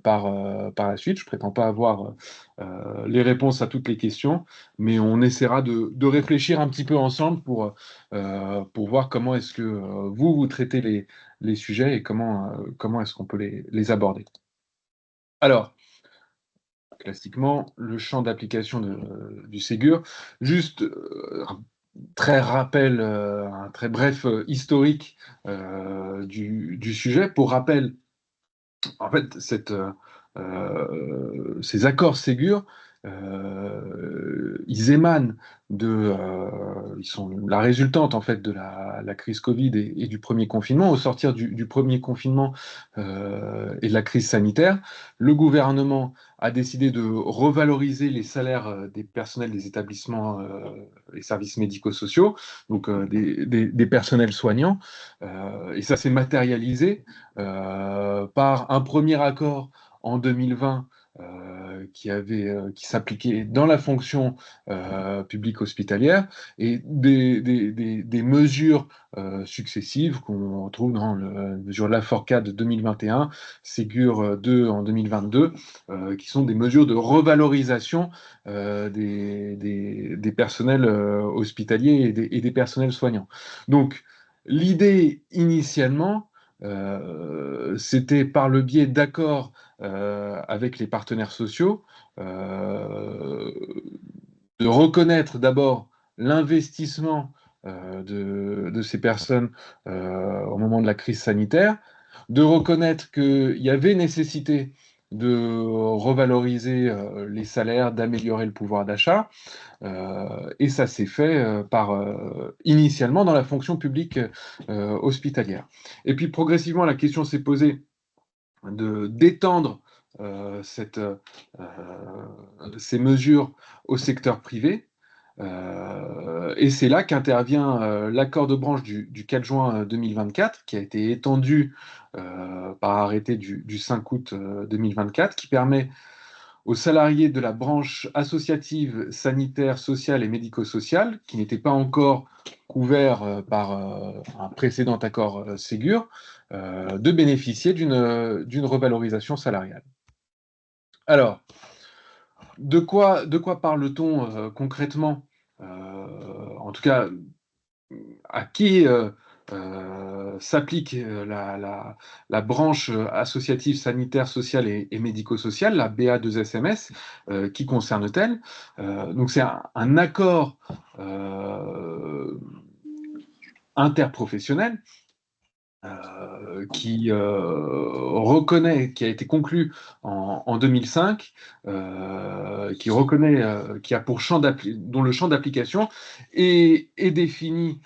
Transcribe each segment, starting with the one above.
par la suite. Je ne prétends pas avoir les réponses à toutes les questions, mais on essaiera de réfléchir un petit peu ensemble pour voir comment est-ce que vous traitez les sujets et comment est-ce qu'on peut les aborder. Alors, classiquement, le champ d'application du Ségur, juste un très rappel, un très bref historique du sujet. Pour rappel, en fait, ces accords Ségur, ils émanent ils sont la résultante en fait de la crise Covid et du premier confinement. Au sortir du premier confinement et de la crise sanitaire, le gouvernement a décidé de revaloriser les salaires des personnels des établissements et services médico-sociaux, donc des personnels soignants, et ça s'est matérialisé par un premier accord en 2020 qui s'appliquait dans la fonction publique hospitalière et des mesures successives qu'on retrouve dans la mesure Laforcade de 2021, Ségur 2 en 2022, qui sont des mesures de revalorisation des personnels hospitaliers et des personnels soignants. Donc, l'idée initialement, c'était par le biais d'accords avec les partenaires sociaux, de reconnaître d'abord l'investissement de ces personnes au moment de la crise sanitaire, de reconnaître qu'il y avait nécessité de revaloriser les salaires, d'améliorer le pouvoir d'achat, et ça s'est fait initialement dans la fonction publique hospitalière. Et puis progressivement, la question s'est posée d'étendre ces mesures au secteur privé. Et c'est là qu'intervient l'accord de branche du 4 juin 2024, qui a été étendu par arrêté du 5 août 2024, qui permet aux salariés de la branche associative, sanitaire, sociale et médico-sociale, qui n'étaient pas encore couverts par un précédent accord Ségur, de bénéficier d'une revalorisation salariale. Alors, de quoi parle-t-on concrètement en tout cas, à qui s'applique la branche associative, sanitaire, sociale et médico-sociale, la BA2SMS, qui concerne-t-elle? Donc c'est un accord interprofessionnel qui reconnaît, qui a été conclu en 2005, qui reconnaît, qui a pour dont le champ d'application est défini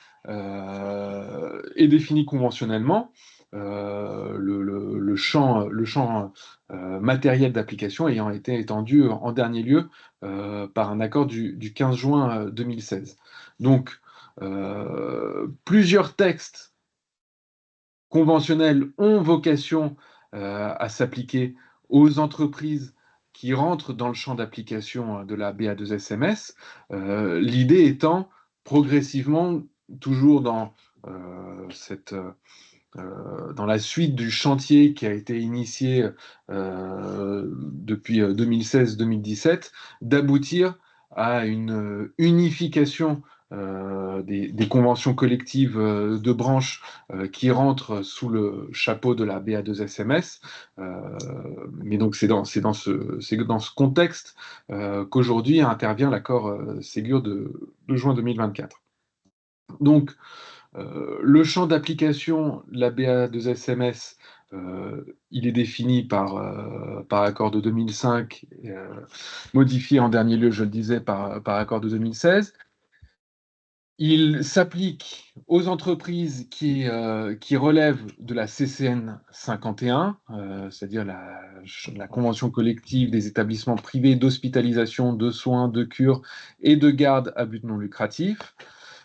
conventionnellement, le champ matériel d'application ayant été étendu en dernier lieu par un accord du 15 juin 2016. Donc, plusieurs textes conventionnels ont vocation à s'appliquer aux entreprises qui rentrent dans le champ d'application de la BA2SMS, l'idée étant progressivement, toujours dans la suite du chantier qui a été initié depuis 2016-2017, d'aboutir à une unification des conventions collectives de branche qui rentrent sous le chapeau de la BA2SMS. Mais donc c'est dans ce contexte qu'aujourd'hui intervient l'accord Ségur de juin 2024. Donc, le champ d'application de la BA2SMS, il est défini par accord de 2005, modifié en dernier lieu, je le disais, par accord de 2016. Il s'applique aux entreprises qui relèvent de la CCN 51, c'est-à-dire la convention collective des établissements privés d'hospitalisation, de soins, de cure et de garde à but non lucratif.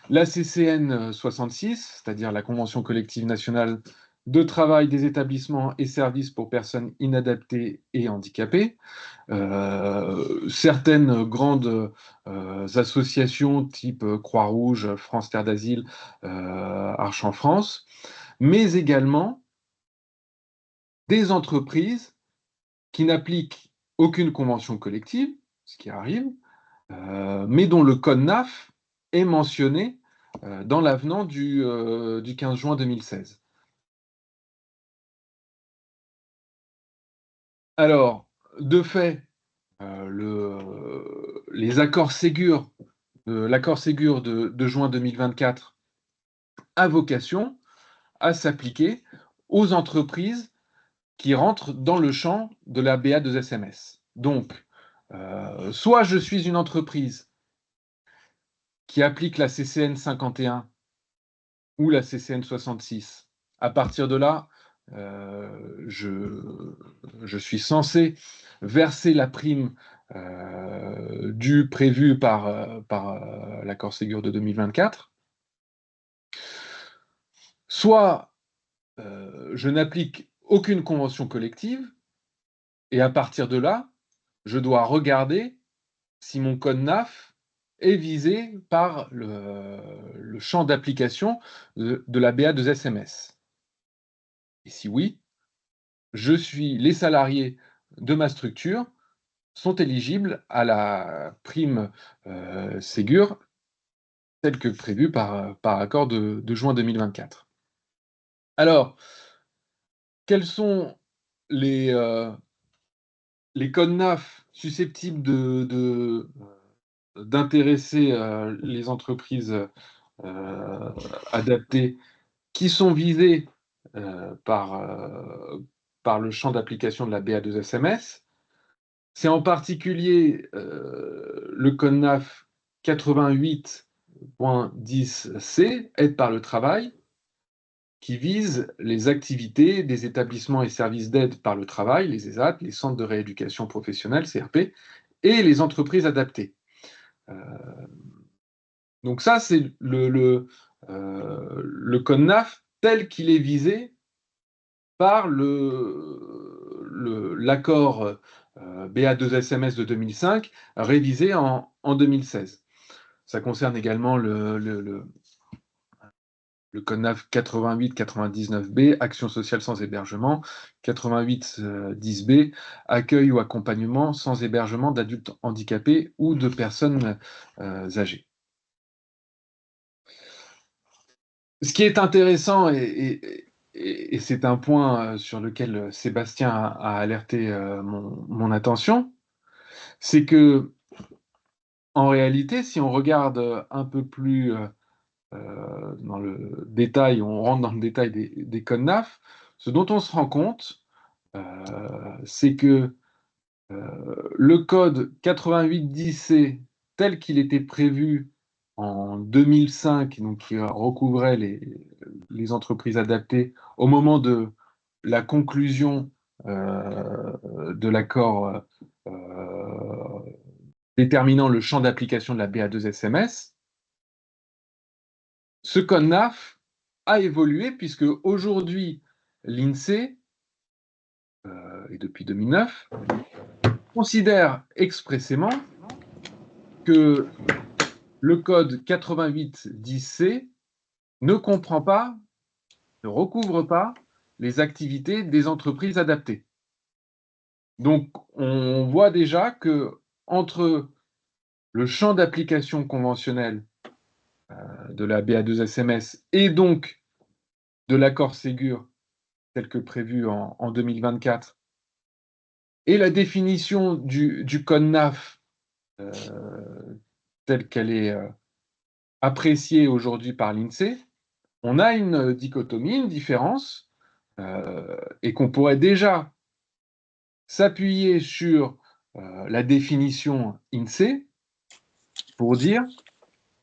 La CCN 66, c'est-à-dire la convention collective nationale de travail des établissements et services pour personnes inadaptées et handicapées. Certaines grandes associations type Croix-Rouge, France Terre d'Asile, Arche en France, mais également des entreprises qui n'applique aucune convention collective, ce qui arrive, mais dont le code NAF est mentionné dans l'avenant du 15 juin 2016. Alors, de fait, les accords Ségur, l'accord Ségur de juin 2024 a vocation à s'appliquer aux entreprises qui rentrent dans le champ de la BA2SMS. Donc, soit je suis une entreprise qui applique la CCN 51 ou la CCN 66. À partir de là, je suis censé verser la prime due prévue par l'accord Ségur de 2024. Soit je n'applique aucune convention collective, et à partir de là, je dois regarder si mon code NAF est visé par le champ d'application de la BA2SMS. Et si oui, les salariés de ma structure sont éligibles à la prime Ségur telle que prévue par accord de juin 2024. Alors, quels sont les codes NAF susceptibles d'intéresser les entreprises adaptées qui sont visées par le champ d'application de la BA2SMS? C'est en particulier le code NAF 88.10c, aide par le travail, qui vise les activités des établissements et services d'aide par le travail, les ESAT, les centres de rééducation professionnelle, CRP, et les entreprises adaptées. Donc ça, c'est le code NAF tel qu'il est visé par l'accord BA2SMS de 2005, révisé en 2016. Ça concerne également le code NAF 88-99B, action sociale sans hébergement, 88-10B, accueil ou accompagnement sans hébergement d'adultes handicapés ou de personnes âgées. Ce qui est intéressant, et c'est un point sur lequel Sébastien a alerté mon attention, c'est que, en réalité, si on regarde un peu plus dans le détail, on rentre dans le détail des codes NAF, ce dont on se rend compte, c'est que le code 8810C, tel qu'il était prévu en 2005, donc qui recouvrait les entreprises adaptées au moment de la conclusion de l'accord déterminant le champ d'application de la BA2SMS, ce code NAF a évolué puisque aujourd'hui, l'INSEE, et depuis 2009, considère expressément que le code 8810C ne comprend pas, ne recouvre pas les activités des entreprises adaptées. Donc, on voit déjà que entre le champ d'application conventionnel de la BA2SMS et donc de l'accord Ségur tel que prévu en 2024 et la définition du code NAF telle qu'elle est appréciée aujourd'hui par l'INSEE, on a une dichotomie, une différence, et qu'on pourrait déjà s'appuyer sur la définition INSEE pour dire,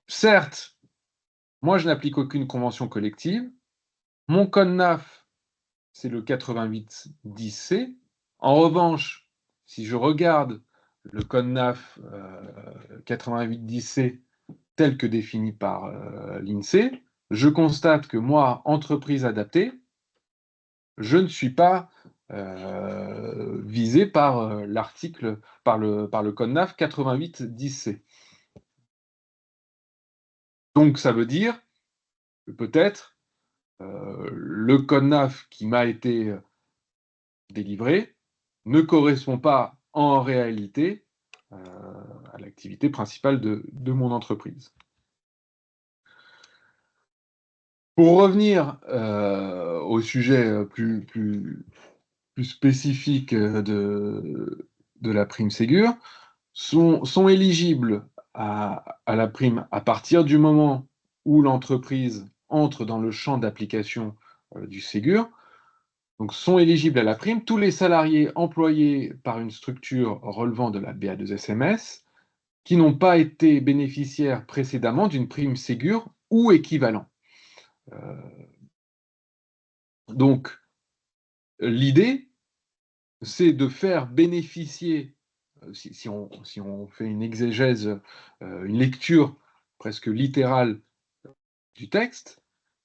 certes, moi je n'applique aucune convention collective, mon code NAF, c'est le 8810C. En revanche, si je regarde le code NAF 8810C tel que défini par l'INSEE, je constate que moi, entreprise adaptée, je ne suis pas visé par l'article, par le code NAF 8810C. Donc ça veut dire que peut-être le code NAF qui m'a été délivré ne correspond pas en réalité à l'activité principale de mon entreprise. Pour revenir au sujet plus spécifique de la prime Ségur, sont éligibles à la prime à partir du moment où l'entreprise entre dans le champ d'application du Ségur. Donc, sont éligibles à la prime tous les salariés employés par une structure relevant de la BA2SMS qui n'ont pas été bénéficiaires précédemment d'une prime Ségur ou équivalent. Donc, l'idée, c'est de faire bénéficier, si on fait une exégèse, une lecture presque littérale du texte,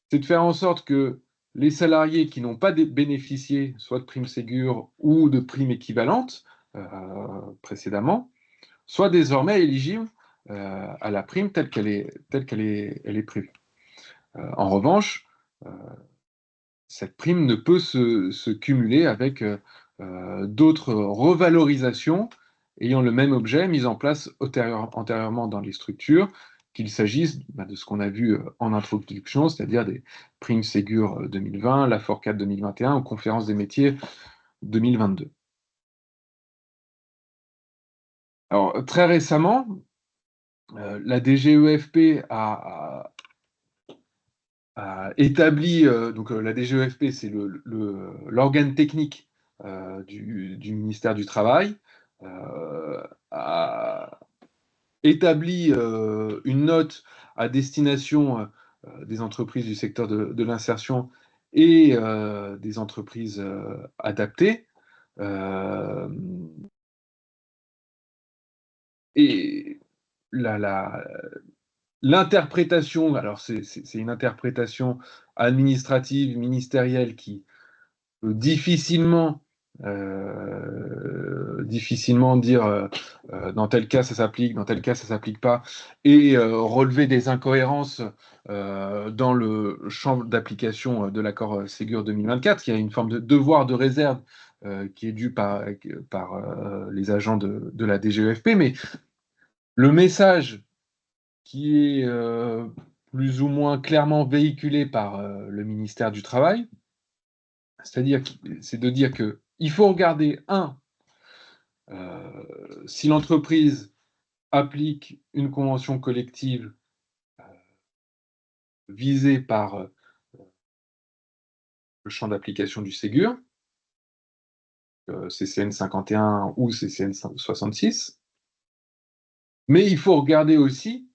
c'est de faire en sorte que les salariés qui n'ont pas bénéficié soit de prime Ségur ou de prime équivalente précédemment, soient désormais éligibles à la prime telle qu'elle est prévue. En revanche, cette prime ne peut se cumuler avec d'autres revalorisations ayant le même objet mises en place antérieurement dans les structures, qu'il s'agisse de ce qu'on a vu en introduction, c'est-à-dire des primes Ségur 2020, la FORCAD 2021 ou Conférence des métiers 2022. Alors, très récemment, la DGEFP a établi, donc la DGEFP, c'est l'organe technique du ministère du Travail, a établi une note à destination des entreprises du secteur de l'insertion et des entreprises adaptées. Et l'interprétation, alors c'est une interprétation administrative, ministérielle qui peut difficilement dire dans tel cas ça s'applique, dans tel cas ça s'applique pas, et relever des incohérences dans le champ d'application de l'accord Ségur 2024. Il y a une forme de devoir de réserve qui est due par les agents de la DGEFP, mais le message qui est plus ou moins clairement véhiculé par le ministère du Travail, c'est de dire qu'il faut regarder, si l'entreprise applique une convention collective visée par le champ d'application du Ségur, CCN 51 ou CCN 66, mais il faut regarder aussi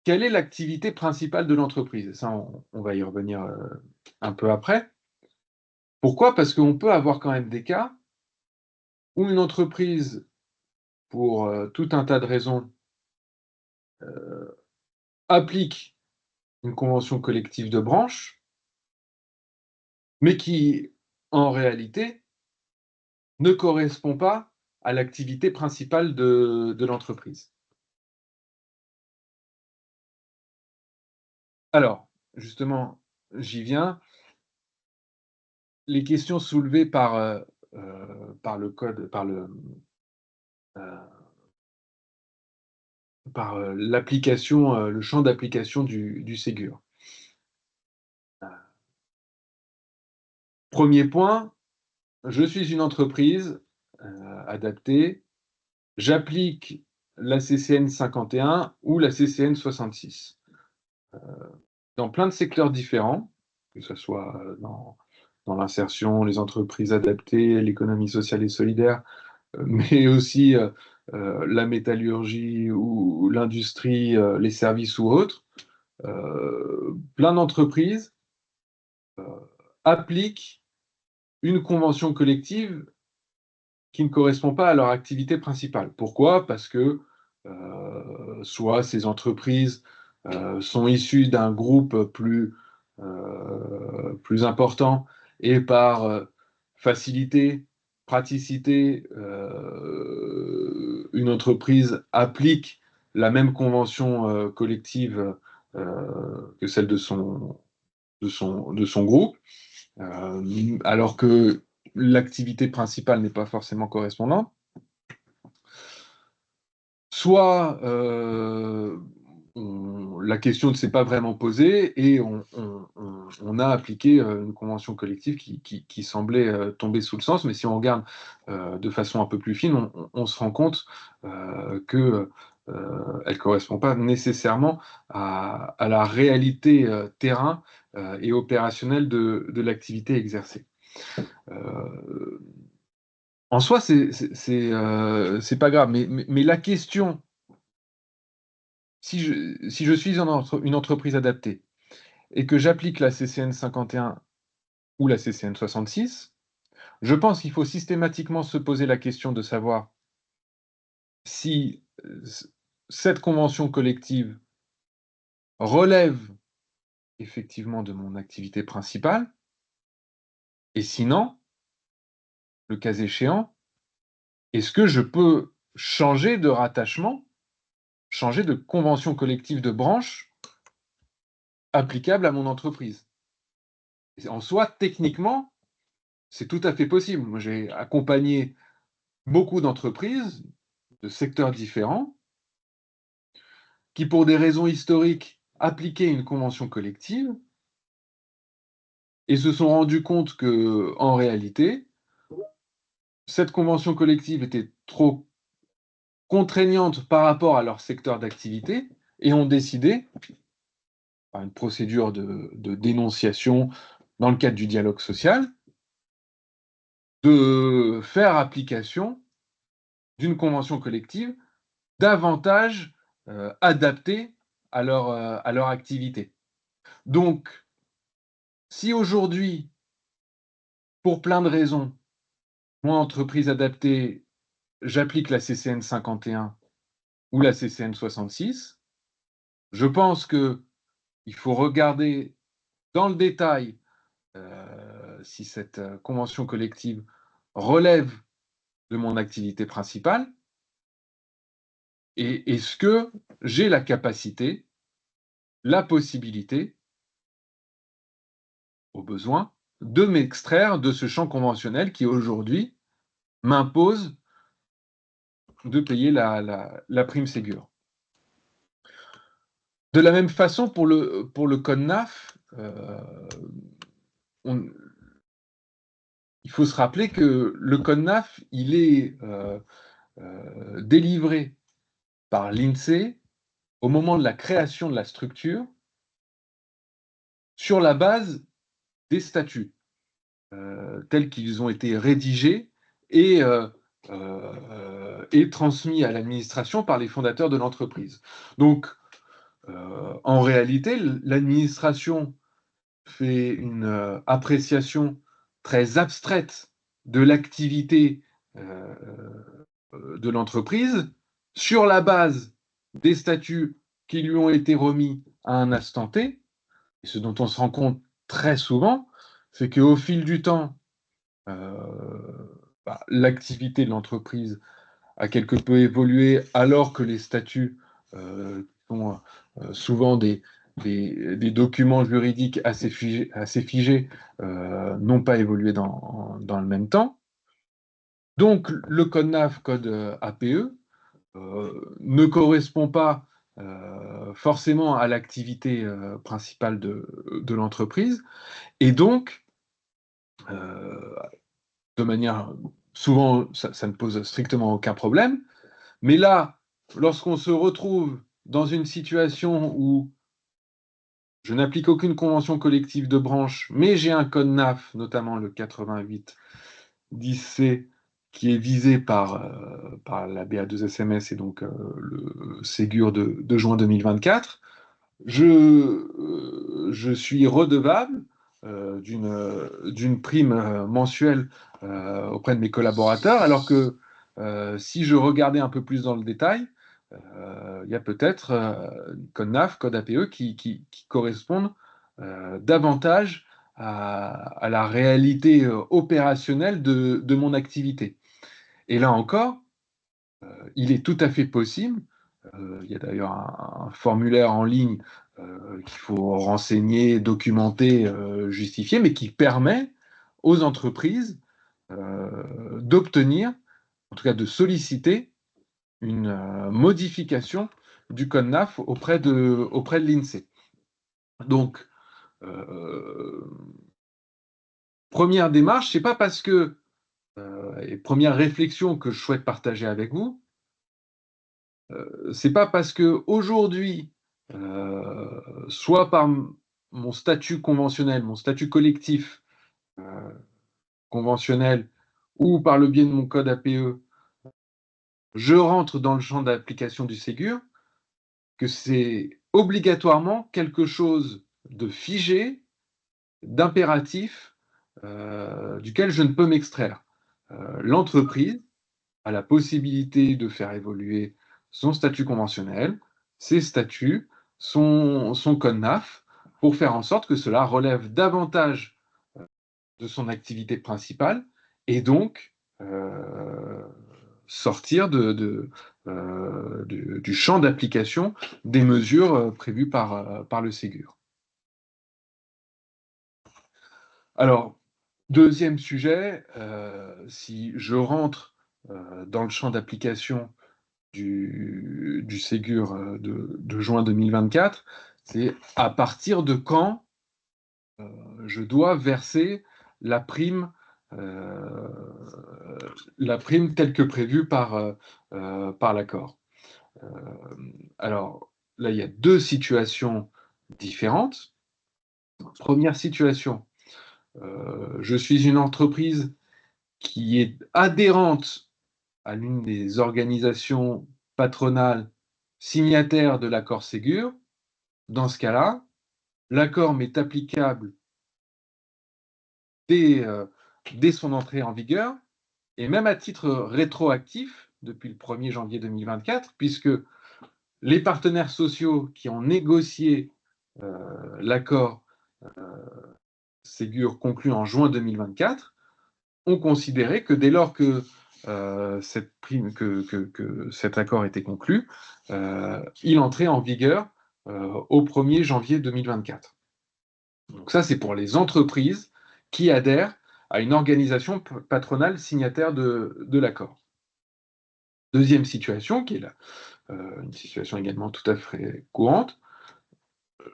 quelle est l'activité principale de l'entreprise. Et ça, on va y revenir un peu après. Pourquoi? Parce qu'on peut avoir quand même des cas où une entreprise, pour tout un tas de raisons, applique une convention collective de branche, mais qui, en réalité, ne correspond pas à l'activité principale de l'entreprise. Alors, justement, j'y viens. Les questions soulevées par le code, par l'application, le champ d'application du Ségur. Premier point, je suis une entreprise adaptée, j'applique la CCN 51 ou la CCN 66. Dans plein de secteurs différents, que ce soit dans l'insertion, les entreprises adaptées, l'économie sociale et solidaire, mais aussi la métallurgie ou l'industrie, les services ou autres, plein d'entreprises appliquent une convention collective qui ne correspond pas à leur activité principale. Pourquoi? Parce que soit ces entreprises sont issues d'un groupe plus important et par facilité, praticité, une entreprise applique la même convention collective que celle de son groupe, alors que l'activité principale n'est pas forcément correspondante, soit la question ne s'est pas vraiment posée et on a appliqué une convention collective qui semblait tomber sous le sens, mais si on regarde de façon un peu plus fine, on se rend compte qu'elle ne correspond pas nécessairement à la réalité terrain et opérationnelle de l'activité exercée. En soi, c'est pas grave, mais la question, si je suis une entreprise adaptée et que j'applique la CCN 51 ou la CCN 66, je pense qu'il faut systématiquement se poser la question de savoir si cette convention collective relève effectivement de mon activité principale, et sinon, le cas échéant, est-ce que je peux changer de rattachement, changer de convention collective de branche applicable à mon entreprise? Et en soi, techniquement, c'est tout à fait possible. Moi, j'ai accompagné beaucoup d'entreprises de secteurs différents qui, pour des raisons historiques, appliquaient une convention collective et se sont rendus compte que, en réalité, cette convention collective était trop contraignante par rapport à leur secteur d'activité et ont décidé, par une procédure de dénonciation dans le cadre du dialogue social, de faire application d'une convention collective davantage adaptée à leur activité. Donc, si aujourd'hui, pour plein de raisons, moi, entreprise adaptée, j'applique la CCN 51 ou la CCN 66, je pense qu'il faut regarder dans le détail si cette convention collective relève de mon activité principale et est-ce que j'ai la capacité, la possibilité, au besoin, de m'extraire de ce champ conventionnel qui aujourd'hui m'impose de payer la prime Ségur. De la même façon, pour le code NAF, il faut se rappeler que le code NAF, il est délivré par l'INSEE au moment de la création de la structure sur la base des statuts tels qu'ils ont été rédigés et transmis à l'administration par les fondateurs de l'entreprise. Donc, en réalité, l'administration fait une appréciation très abstraite de l'activité de l'entreprise sur la base des statuts qui lui ont été remis à un instant T. Et ce dont on se rend compte très souvent, c'est qu'au fil du temps, l'activité de l'entreprise a quelque peu évolué alors que les statuts sont souvent des documents juridiques assez figés n'ont pas évolué dans le même temps. Donc le code NAF, code APE, ne correspond pas forcément à l'activité principale de l'entreprise, et donc, de manière souvent, ça ne pose strictement aucun problème, mais là, lorsqu'on se retrouve dans une situation où je n'applique aucune convention collective de branche, mais j'ai un code NAF, notamment le 88 10C, qui est visé par la BA2SMS et donc le Ségur de juin 2024, je suis redevable d'une prime mensuelle auprès de mes collaborateurs, alors que si je regardais un peu plus dans le détail, il y a peut-être code NAF, code APE qui correspondent davantage à la réalité opérationnelle de mon activité. Et là encore, il est tout à fait possible, il y a d'ailleurs un formulaire en ligne qu'il faut renseigner, documenter, justifier, mais qui permet aux entreprises d'obtenir, en tout cas de solliciter, une modification du code NAF auprès de l'INSEE. Donc, première démarche, c'est pas parce que, et première réflexion que je souhaite partager avec vous, c'est pas parce que aujourd'hui, soit par mon statut conventionnel, mon statut collectif conventionnel, ou par le biais de mon code APE, je rentre dans le champ d'application du Ségur, que c'est obligatoirement quelque chose de figé, d'impératif, duquel je ne peux m'extraire. L'entreprise a la possibilité de faire évoluer son statut conventionnel, ses statuts, son code NAF, pour faire en sorte que cela relève davantage de son activité principale et donc sortir du champ d'application des mesures prévues par le Ségur. Alors, deuxième sujet, si je rentre dans le champ d'application du Ségur de juin 2024, c'est à partir de quand je dois verser la prime, euh, telle que prévue par l'accord. Alors là, il y a deux situations différentes. Première situation, je suis une entreprise qui est adhérente à l'une des organisations patronales signataires de l'accord Ségur. Dans ce cas-là, l'accord m'est applicable dès son entrée en vigueur, et même à titre rétroactif depuis le 1er janvier 2024, puisque les partenaires sociaux qui ont négocié l'accord Ségur conclu en juin 2024 ont considéré que dès lors que cet accord était conclu, il entrait en vigueur au 1er janvier 2024. Donc ça, c'est pour les entreprises qui adhèrent à une organisation patronale signataire de l'accord. Deuxième situation, qui est une situation également tout à fait courante,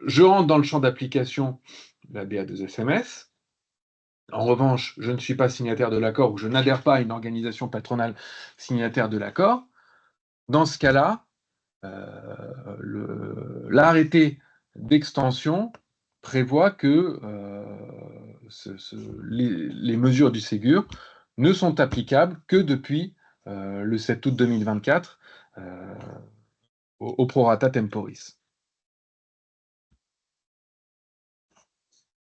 je rentre dans le champ d'application de la BA2SMS. En revanche, je ne suis pas signataire de l'accord ou je n'adhère pas à une organisation patronale signataire de l'accord. Dans ce cas-là, l'arrêté d'extension prévoit que les mesures du Ségur ne sont applicables que depuis le 7 août 2024 au prorata temporis.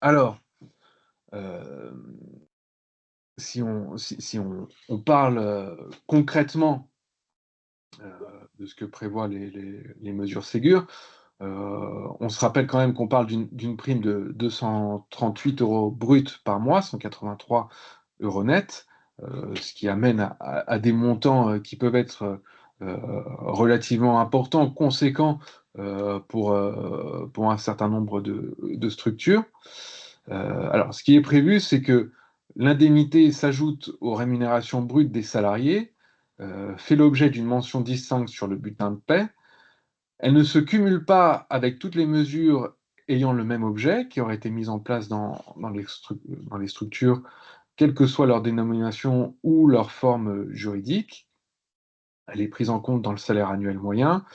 Alors, si on parle concrètement de ce que prévoient les mesures Ségur, on se rappelle quand même qu'on parle d'une prime de 238 € brut par mois, 183 € net, ce qui amène à des montants qui peuvent être relativement importants, conséquents pour un certain nombre de structures. Alors, ce qui est prévu, c'est que l'indemnité s'ajoute aux rémunérations brutes des salariés, fait l'objet d'une mention distincte sur le bulletin de paie. Elle ne se cumule pas avec toutes les mesures ayant le même objet, qui auraient été mises en place dans les structures, quelle que soit leur dénomination ou leur forme juridique. Elle est prise en compte dans le salaire annuel moyen,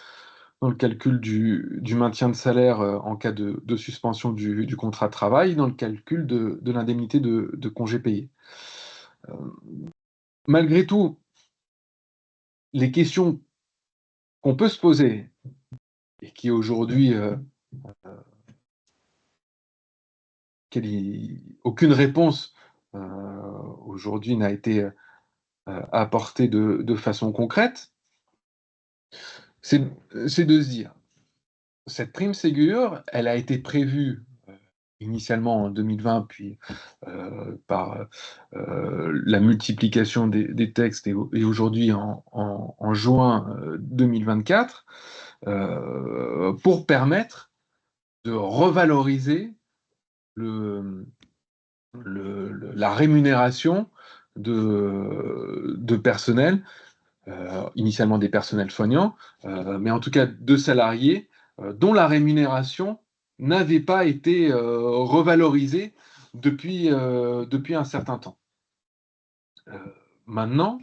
dans le calcul du maintien de salaire en cas de suspension du contrat de travail, dans le calcul de l'indemnité de congés payés. Malgré tout, les questions qu'on peut se poser, et qui aujourd'hui, aucune réponse aujourd'hui n'a été apportée de façon concrète, c'est de se dire, cette prime Ségur, elle a été prévue initialement en 2020, puis par la multiplication des textes, et aujourd'hui en juin 2024, pour permettre de revaloriser la rémunération de personnel, initialement des personnels soignants, mais en tout cas de salariés dont la rémunération n'avait pas été revalorisée depuis un certain temps. Maintenant,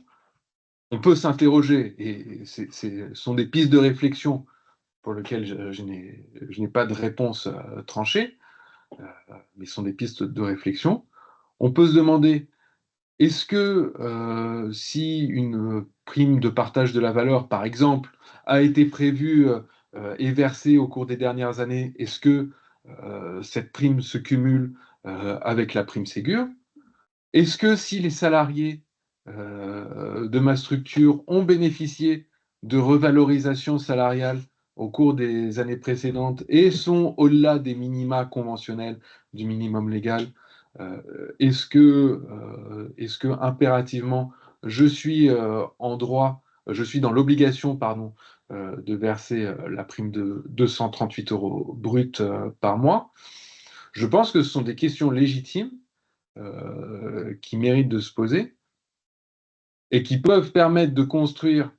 on peut s'interroger, et ce sont des pistes de réflexion pour lesquelles je n'ai pas de réponse tranchée, mais ce sont des pistes de réflexion. On peut se demander, est-ce que si une prime de partage de la valeur, par exemple, a été prévue et versée au cours des dernières années, est-ce que cette prime se cumule avec la prime Ségur? Est-ce que si les salariés de ma structure ont bénéficié de revalorisations salariales au cours des années précédentes et sont au-delà des minima conventionnels du minimum légal, est-ce que impérativement je suis en droit, je suis dans l'obligation, pardon, de verser la prime de 238 euros brut par mois? Je pense que ce sont des questions légitimes qui méritent de se poser et qui peuvent permettre de construire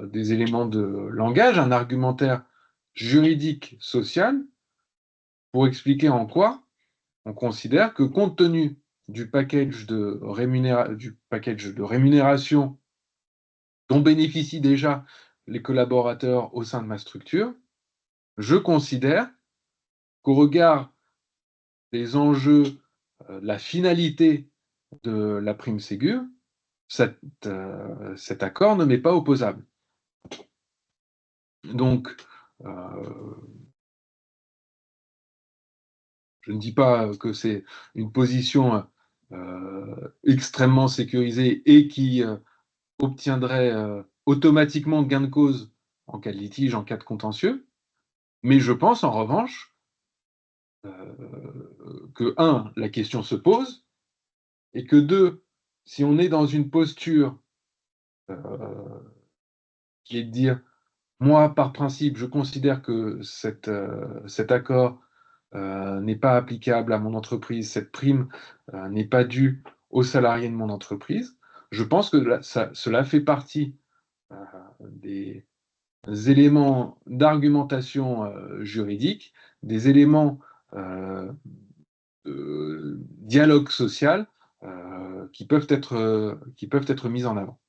des éléments de langage, un argumentaire juridique, social, pour expliquer en quoi on considère que compte tenu du package de rémunération dont bénéficient déjà les collaborateurs au sein de ma structure, je considère qu'au regard des enjeux, la finalité de la prime Ségur, cet accord ne m'est pas opposable. Donc, je ne dis pas que c'est une position extrêmement sécurisée et qui obtiendrait automatiquement gain de cause en cas de litige, en cas de contentieux, mais je pense en revanche que, un, la question se pose, et que deux, si on est dans une posture euh, qui est de dire, moi, par principe, je considère que cet accord n'est pas applicable à mon entreprise, cette prime n'est pas due aux salariés de mon entreprise, je pense que cela fait partie des éléments d'argumentation juridique, des éléments euh, de dialogue social qui peuvent être mis en avant.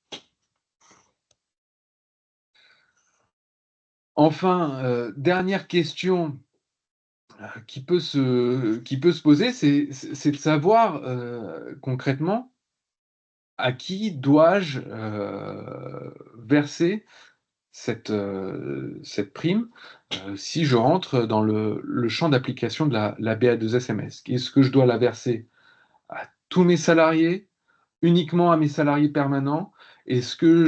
Enfin, dernière question qui peut se poser, c'est de savoir concrètement à qui dois-je verser cette prime si je rentre dans le champ d'application de la BA2SMS. Est-ce que je dois la verser à tous mes salariés, uniquement à mes salariés permanents? Est-ce que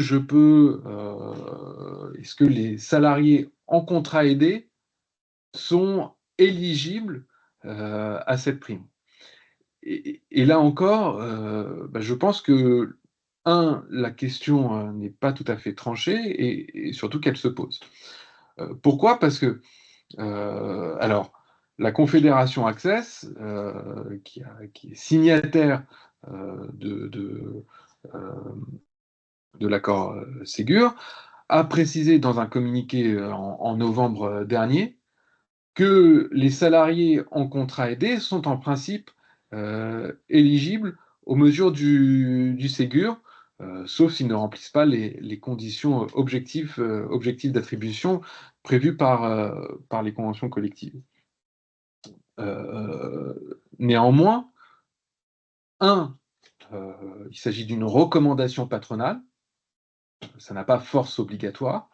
est-ce que les salariés en contrat aidé sont éligibles à cette prime? Et là encore, je pense que, la question n'est pas tout à fait tranchée et surtout qu'elle se pose. Pourquoi? Parce que, alors, la Confédération Access, qui est signataire de l'accord Ségur, a précisé dans un communiqué en novembre dernier que les salariés en contrat aidé sont en principe éligibles aux mesures du Ségur, sauf s'ils ne remplissent pas les conditions objectives d'attribution prévues par les conventions collectives. Néanmoins, il s'agit d'une recommandation patronale, ça n'a pas force obligatoire,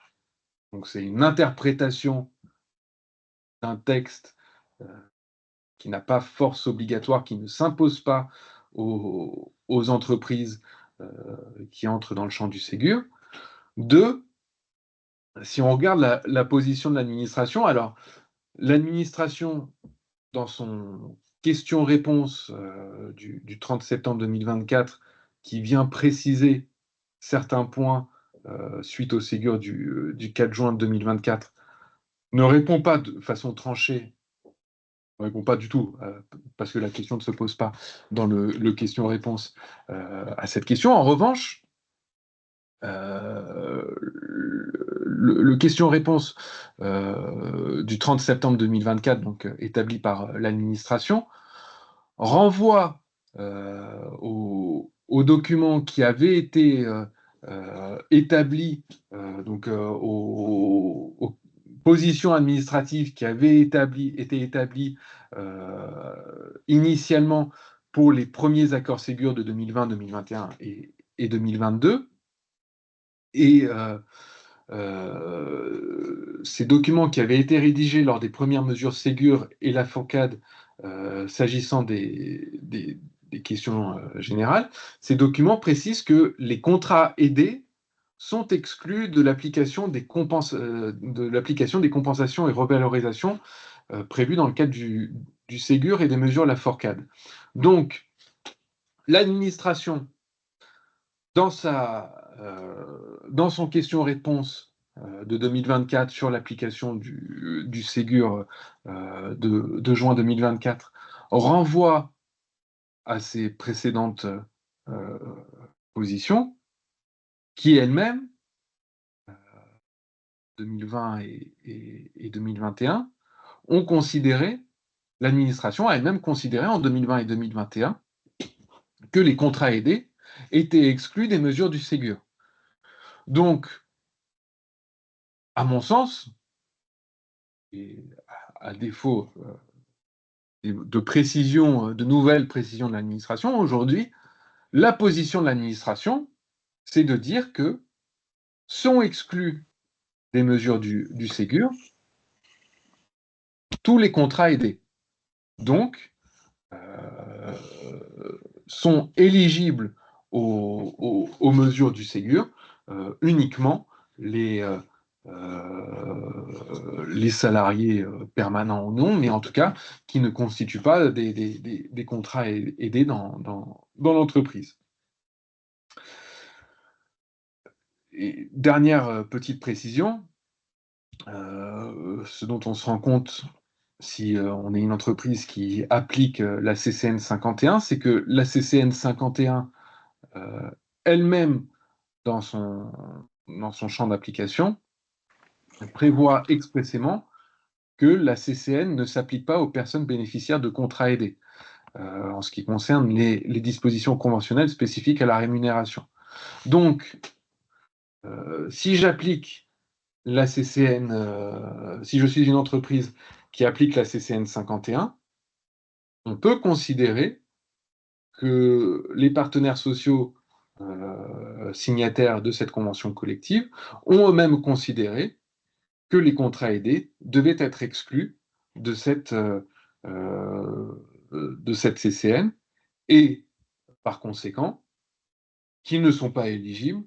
donc c'est une interprétation d'un texte qui n'a pas force obligatoire, qui ne s'impose pas aux entreprises qui entrent dans le champ du Ségur. Deux, si on regarde la position de l'administration, alors l'administration, dans son question-réponse du 30 septembre 2024, qui vient préciser certains points suite au Ségur du 4 juin 2024, ne répond pas de façon tranchée ne répond pas du tout, parce que la question ne se pose pas dans le question-réponse à cette question. En revanche, le question-réponse du 30 septembre 2024, donc établi par l'administration, renvoie au document qui avait été établi, donc aux positions administratives qui avaient été établies initialement pour les premiers accords Ségur de 2020, 2021 et 2022. Et ces documents qui avaient été rédigés lors des premières mesures Ségur et la Foncade, s'agissant des questions générales, ces documents précisent que les contrats aidés sont exclus de l'application des compensations et revalorisations prévues dans le cadre du Ségur et des mesures la Foncade. Donc, l'administration, dans son question-réponse de 2024 sur l'application du Ségur de juin 2024, renvoie à ses précédentes positions, qui elles-mêmes, 2020 et 2021, ont considéré, l'administration a elle-même considéré en 2020 et 2021 que les contrats aidés étaient exclus des mesures du Ségur. Donc, à mon sens, et à défaut de précision, de nouvelles précisions de l'administration, aujourd'hui, la position de l'administration, c'est de dire que sont exclus des mesures du Ségur tous les contrats aidés. Donc, sont éligibles aux mesures du Ségur uniquement les salariés permanents ou non, mais en tout cas qui ne constituent pas des contrats aidés dans l'entreprise. Et dernière petite précision, ce dont on se rend compte si on est une entreprise qui applique la CCN 51, c'est que la CCN 51 elle-même, dans son champ d'application, prévoit expressément que la CCN ne s'applique pas aux personnes bénéficiaires de contrats aidés, en ce qui concerne les dispositions conventionnelles spécifiques à la rémunération. Donc, si j'applique la CCN, si je suis une entreprise qui applique la CCN 51, on peut considérer que les partenaires sociaux signataires de cette convention collective ont eux-mêmes considéré que les contrats aidés devaient être exclus de cette CCN et, par conséquent, qu'ils ne sont pas éligibles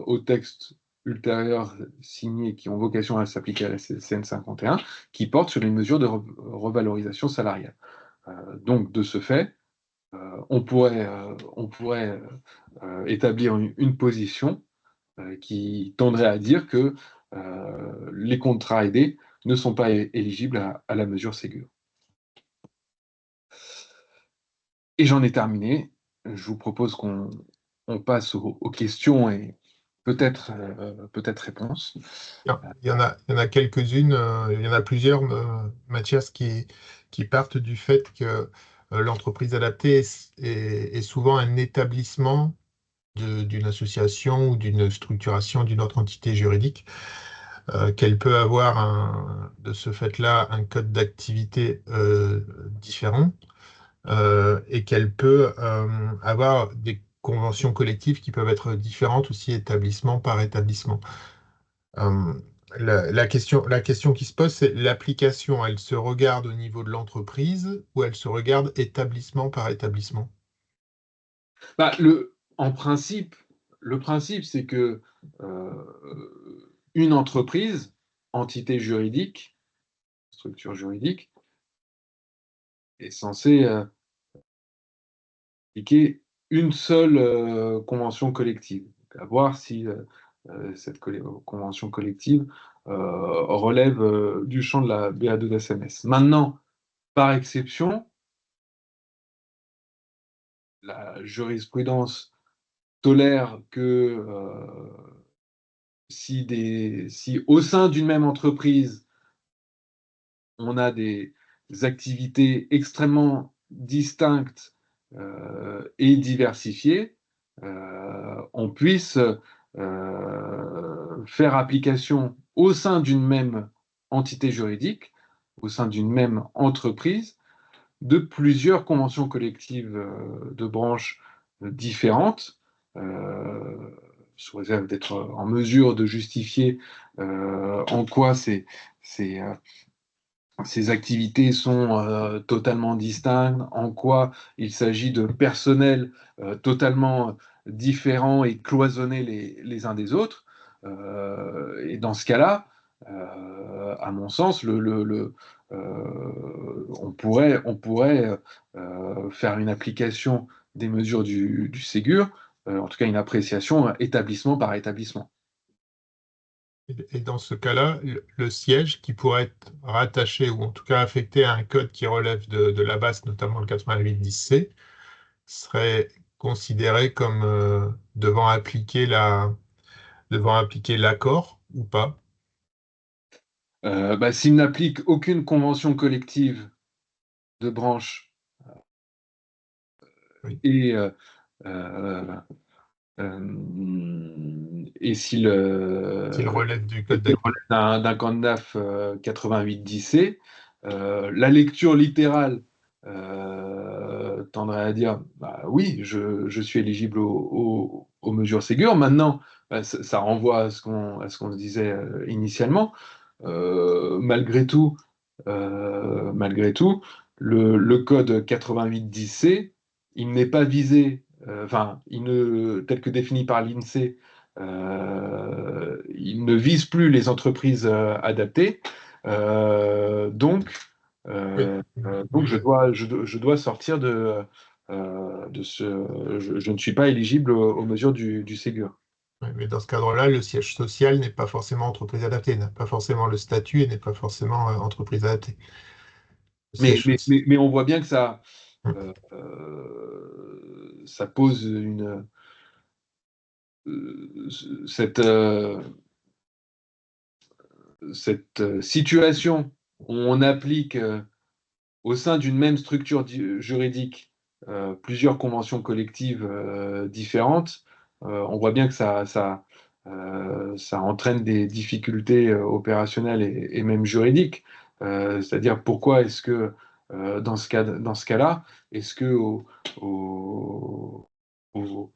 aux textes ultérieurs signés qui ont vocation à s'appliquer à la CCN 51, qui portent sur les mesures de revalorisation salariale. Donc, de ce fait, on pourrait établir une position qui tendrait à dire que les contrats aidés ne sont pas éligibles à la mesure Ségur. Et j'en ai terminé. Je vous propose qu'on passe aux questions et peut-être réponses. Il y en a quelques-unes, il y en a plusieurs, Mathias, qui partent du fait que l'entreprise adaptée est souvent un établissement d'une association ou d'une structuration d'une autre entité juridique, qu'elle peut avoir de ce fait-là un code d'activité différent, et qu'elle peut avoir des conventions collectives qui peuvent être différentes aussi établissement par établissement. Euh, la question qui se pose, c'est l'application, elle se regarde au niveau de l'entreprise ou elle se regarde établissement par établissement? Bah, en principe, le principe, c'est que une entreprise, entité juridique, structure juridique, est censée appliquer une seule convention collective. À voir si cette convention collective relève du champ de la BA2SMS. Maintenant, par exception, la jurisprudence tolère que si au sein d'une même entreprise, on a des activités extrêmement distinctes et diversifiées, on puisse faire application au sein d'une même entité juridique, au sein d'une même entreprise, de plusieurs conventions collectives de branches différentes, sous réserve d'être en mesure de justifier en quoi ces activités sont totalement distinctes, en quoi il s'agit de personnels totalement différents et cloisonnés les uns des autres. Et dans ce cas-là, à mon sens, on pourrait faire une application des mesures du Ségur, en tout cas une appréciation établissement par établissement. Et dans ce cas-là, le siège qui pourrait être rattaché ou en tout cas affecté à un code qui relève de la base, notamment le 8810C, serait considéré comme devant appliquer l'accord ou pas? S'il n'applique aucune convention collective de branche Oui. et et s'il relève du code d'activité. relève d'un CONDAF 8810C, la lecture littérale tendrait à dire bah, oui, je suis éligible aux mesures Ségur. Maintenant, ça renvoie à ce qu'on se disait initialement. Malgré tout, le code 8810C, il n'est pas visé, tel que défini par l'INSEE, il ne vise plus les entreprises adaptées. Donc, Oui. je dois sortir de ce. Je ne suis pas éligible aux mesures du Ségur. Oui, mais dans ce cadre-là, le siège social n'est pas forcément entreprise adaptée, n'a pas forcément le statut et n'est pas forcément entreprise adaptée. Le Mais, siège mais, social. mais, mais on voit bien que Hum. ça pose cette, situation où on applique au sein d'une même structure juridique plusieurs conventions collectives différentes. On voit bien que ça entraîne des difficultés opérationnelles et même juridiques. C'est-à-dire pourquoi est-ce que dans ce cas-là, est-ce que au- au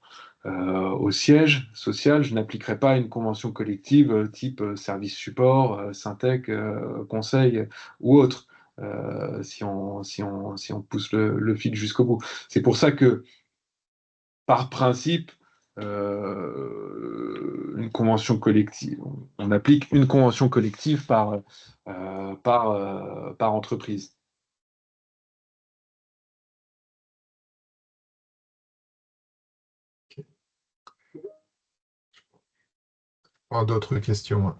siège social, je n'appliquerai pas une convention collective type service support, Syntec, conseil ou autre, si on pousse le fil jusqu'au bout. C'est pour ça que, par principe, une convention collective, on applique une convention collective par entreprise. D'autres questions?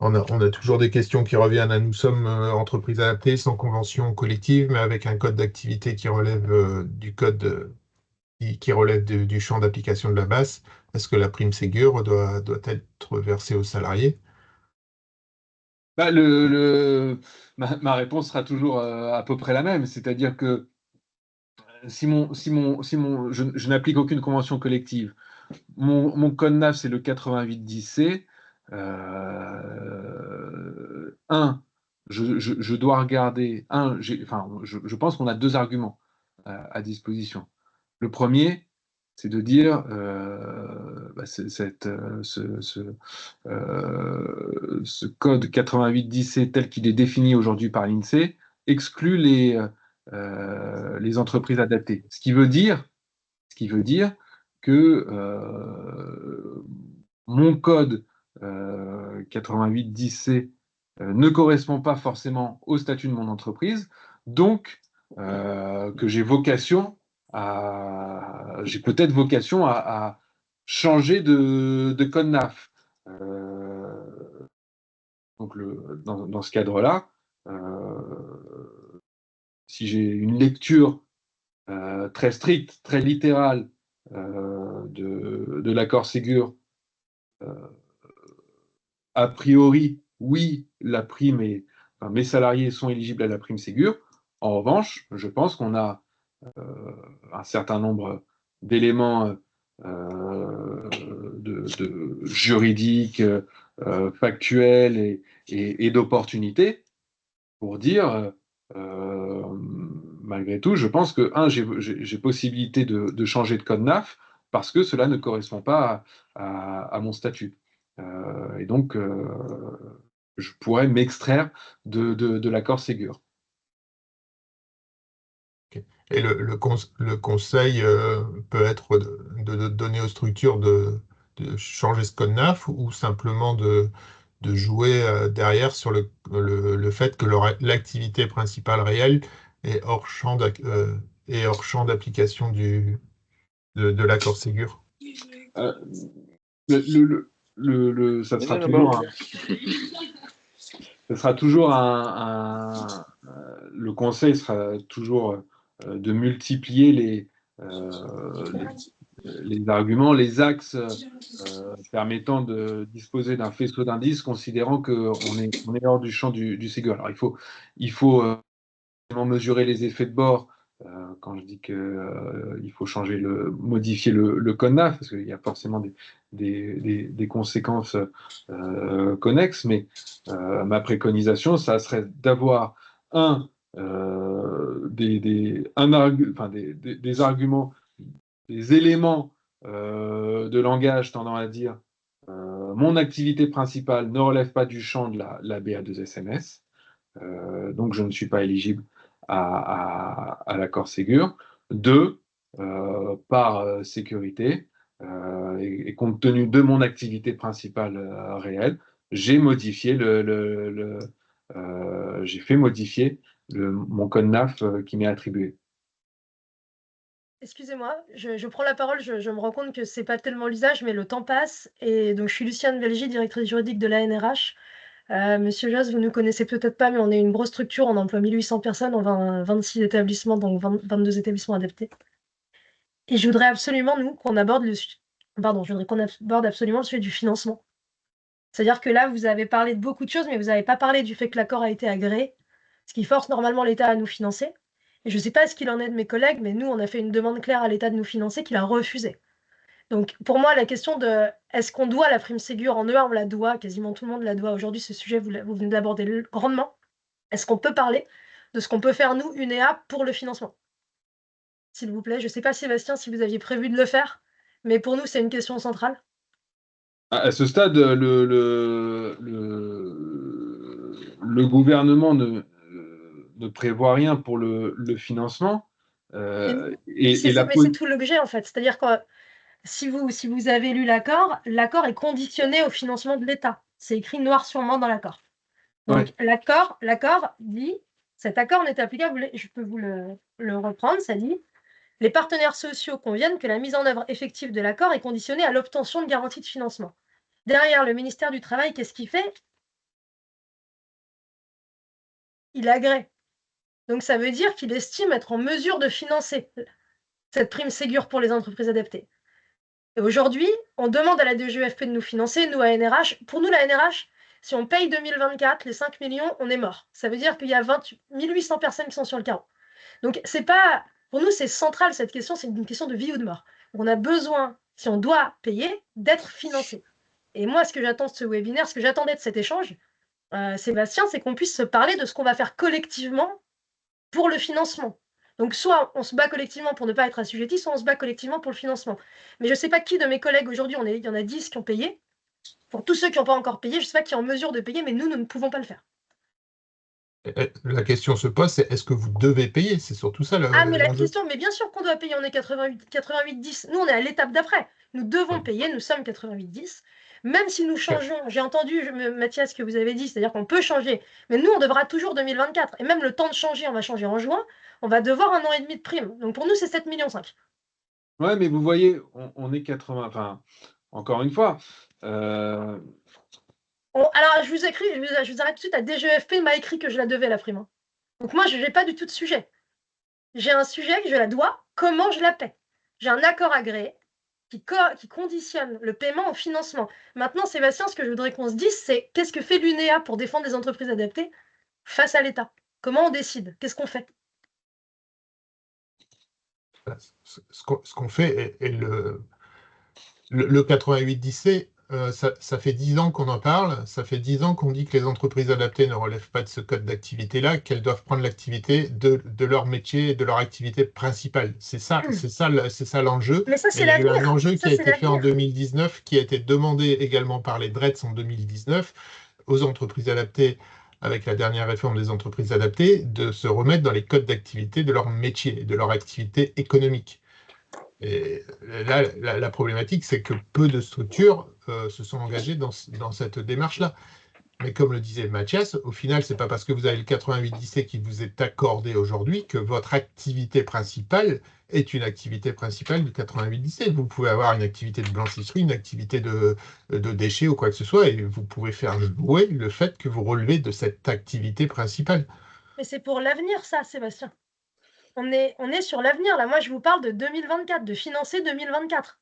On a toujours des questions qui reviennent à nous sommes entreprise adaptée sans convention collective, mais avec un code d'activité qui relève du code qui relève du champ d'application de la base. Est-ce que la prime Ségur doit être versée aux salariés? Bah, ma réponse sera toujours à peu près la même, c'est-à-dire que je n'applique aucune convention collective. Mon code NAF, c'est le 8810C. Je dois regarder. Je pense qu'on a deux arguments à disposition. Le premier, c'est de dire ce code 8810C tel qu'il est défini aujourd'hui par l'INSEE exclut les entreprises adaptées. Ce qui veut dire que mon code 8810C ne correspond pas forcément au statut de mon entreprise, donc que j'ai vocation j'ai peut-être vocation à changer de code NAF. Donc dans ce cadre-là, si j'ai une lecture très stricte, très littérale de l'accord Ségur, a priori, oui, la prime enfin, mes salariés sont éligibles à la prime Ségur. En revanche, je pense qu'on a un certain nombre d'éléments juridiques, factuels et d'opportunités pour dire, malgré tout, je pense que, j'ai possibilité de changer de code NAF parce que cela ne correspond pas à mon statut. Et donc, je pourrais m'extraire de l'accord Ségur. Et le conseil peut être de donner aux structures de changer ce code NAF ou simplement de jouer derrière sur le fait que l'activité principale réelle est hors champ d'application de l'accord Ségur. Ça sera toujours le conseil sera toujours de multiplier les arguments, les axes permettant de disposer d'un faisceau d'indices, considérant qu'on est hors du champ du Ségur. Alors il faut mesurer les effets de bord. Quand je dis qu'il faut modifier le code NAF, parce qu'il y a forcément des conséquences connexes, mais ma préconisation, ça serait d'avoir des arguments, des éléments de langage tendant à dire mon activité principale ne relève pas du champ de la BA2SMS, donc je ne suis pas éligible à l'accord Ségur. Deux, par sécurité, et compte tenu de mon activité principale réelle, j'ai modifié j'ai fait modifier mon code NAF qui m'est attribué. Excusez-moi, je prends la parole, je me rends compte que c'est pas tellement l'usage, mais le temps passe. Et donc, je suis Luciane Belgy, directrice juridique de l'ANRH. Monsieur Josse, vous ne nous connaissez peut-être pas, mais on est une grosse structure, on emploie 1800 personnes, on a 26 établissements, donc 22 établissements adaptés. Et je voudrais absolument, nous, qu'on aborde absolument le sujet du financement. C'est-à-dire que là, vous avez parlé de beaucoup de choses, mais vous n'avez pas parlé du fait que l'accord a été agréé, ce qui force normalement l'État à nous financer. Et je ne sais pas ce qu'il en est de mes collègues, mais nous, on a fait une demande claire à l'État de nous financer qu'il a refusé. Donc, pour moi, la question de est-ce qu'on doit la prime Ségur en EA, on la doit, quasiment tout le monde la doit. Aujourd'hui, ce sujet, vous venez de l'aborder grandement. Est-ce qu'on peut parler de ce qu'on peut faire, nous, une EA, pour le financement? S'il vous plaît, je ne sais pas, Sébastien, si vous aviez prévu de le faire, mais pour nous, c'est une question centrale. À ce stade, le gouvernement ne prévoit rien pour le financement. Mais c'est tout l'objet, en fait. C'est-à-dire que si vous avez lu l'accord est conditionné au financement de l'État. C'est écrit noir sur blanc dans l'accord. Donc, ouais. L'accord dit, cet accord n'est applicable, je peux vous le reprendre, ça dit, les partenaires sociaux conviennent que la mise en œuvre effective de l'accord est conditionnée à l'obtention de garanties de financement. Derrière, le ministère du Travail, qu'est-ce qu'il fait? Il agrée. Donc, ça veut dire qu'il estime être en mesure de financer cette prime Ségur pour les entreprises adaptées. Et aujourd'hui, on demande à la DGEFP de nous financer, nous, à NRH. Pour nous, la NRH, si on paye 2024, les 5 millions, on est mort. Ça veut dire qu'il y a 1800 personnes qui sont sur le carreau. Donc, c'est pas... Pour nous, c'est central, cette question, c'est une question de vie ou de mort. On a besoin, si on doit payer, d'être financé. Et moi, ce que j'attends de ce webinaire, ce que j'attendais de cet échange, Sébastien, c'est qu'on puisse se parler de ce qu'on va faire collectivement pour le financement. Donc, soit on se bat collectivement pour ne pas être assujetti, soit on se bat collectivement pour le financement. Mais je ne sais pas qui de mes collègues aujourd'hui, il y en a 10 qui ont payé. Pour tous ceux qui n'ont pas encore payé, je ne sais pas qui est en mesure de payer, mais nous ne pouvons pas le faire. La question se pose, c'est est-ce que vous devez payer? C'est surtout ça. Mais la question, mais bien sûr qu'on doit payer, on est 88-10. Nous, on est à l'étape d'après. Nous devons payer, nous sommes 88-10. Même si nous changeons, j'ai entendu, Mathias, ce que vous avez dit, c'est-à-dire qu'on peut changer, mais nous, on devra toujours 2024. Et même le temps de changer, on va changer en juin, on va devoir 1 an et demi de prime. Donc pour nous, c'est 7,5 millions. Ouais, mais vous voyez, on est 80. Enfin, encore une fois. Alors, je vous arrête tout de suite. La DGEFP m'a écrit que je la devais, la prime. Hein. Donc moi, je n'ai pas du tout de sujet. J'ai un sujet que je la dois. Comment je la paie? J'ai un accord agréé qui conditionne le paiement au financement. Maintenant, Sébastien, ce que je voudrais qu'on se dise, c'est qu'est-ce que fait l'UNEA pour défendre les entreprises adaptées face à l'État? Comment on décide? Qu'est-ce qu'on fait? Ce qu'on fait, et le 88-10C, ça fait 10 ans qu'on en parle, ça fait 10 ans qu'on dit que les entreprises adaptées ne relèvent pas de ce code d'activité-là, qu'elles doivent prendre l'activité de leur métier et de leur activité principale. C'est ça l'enjeu. Mais ça, Et c'est il y a eu l'avenir. un enjeu Ça, qui a c'est été fait en l'avenir. 2019, qui a été demandé également par les DRETS en 2019 aux entreprises adaptées, avec la dernière réforme des entreprises adaptées, de se remettre dans les codes d'activité de leur métier et de leur activité économique. Et là, la problématique, c'est que peu de structures se sont engagées dans cette démarche-là. Mais comme le disait Mathias, au final, ce n'est pas parce que vous avez le 88-10C qui vous est accordé aujourd'hui que votre activité principale est une activité principale du 88-10C. Vous pouvez avoir une activité de blanchisserie, une activité de déchets ou quoi que ce soit, et vous pouvez faire jouer le fait que vous relevez de cette activité principale. Mais c'est pour l'avenir, ça, Sébastien. On est sur l'avenir, là. Moi, je vous parle de 2024, de financer 2024.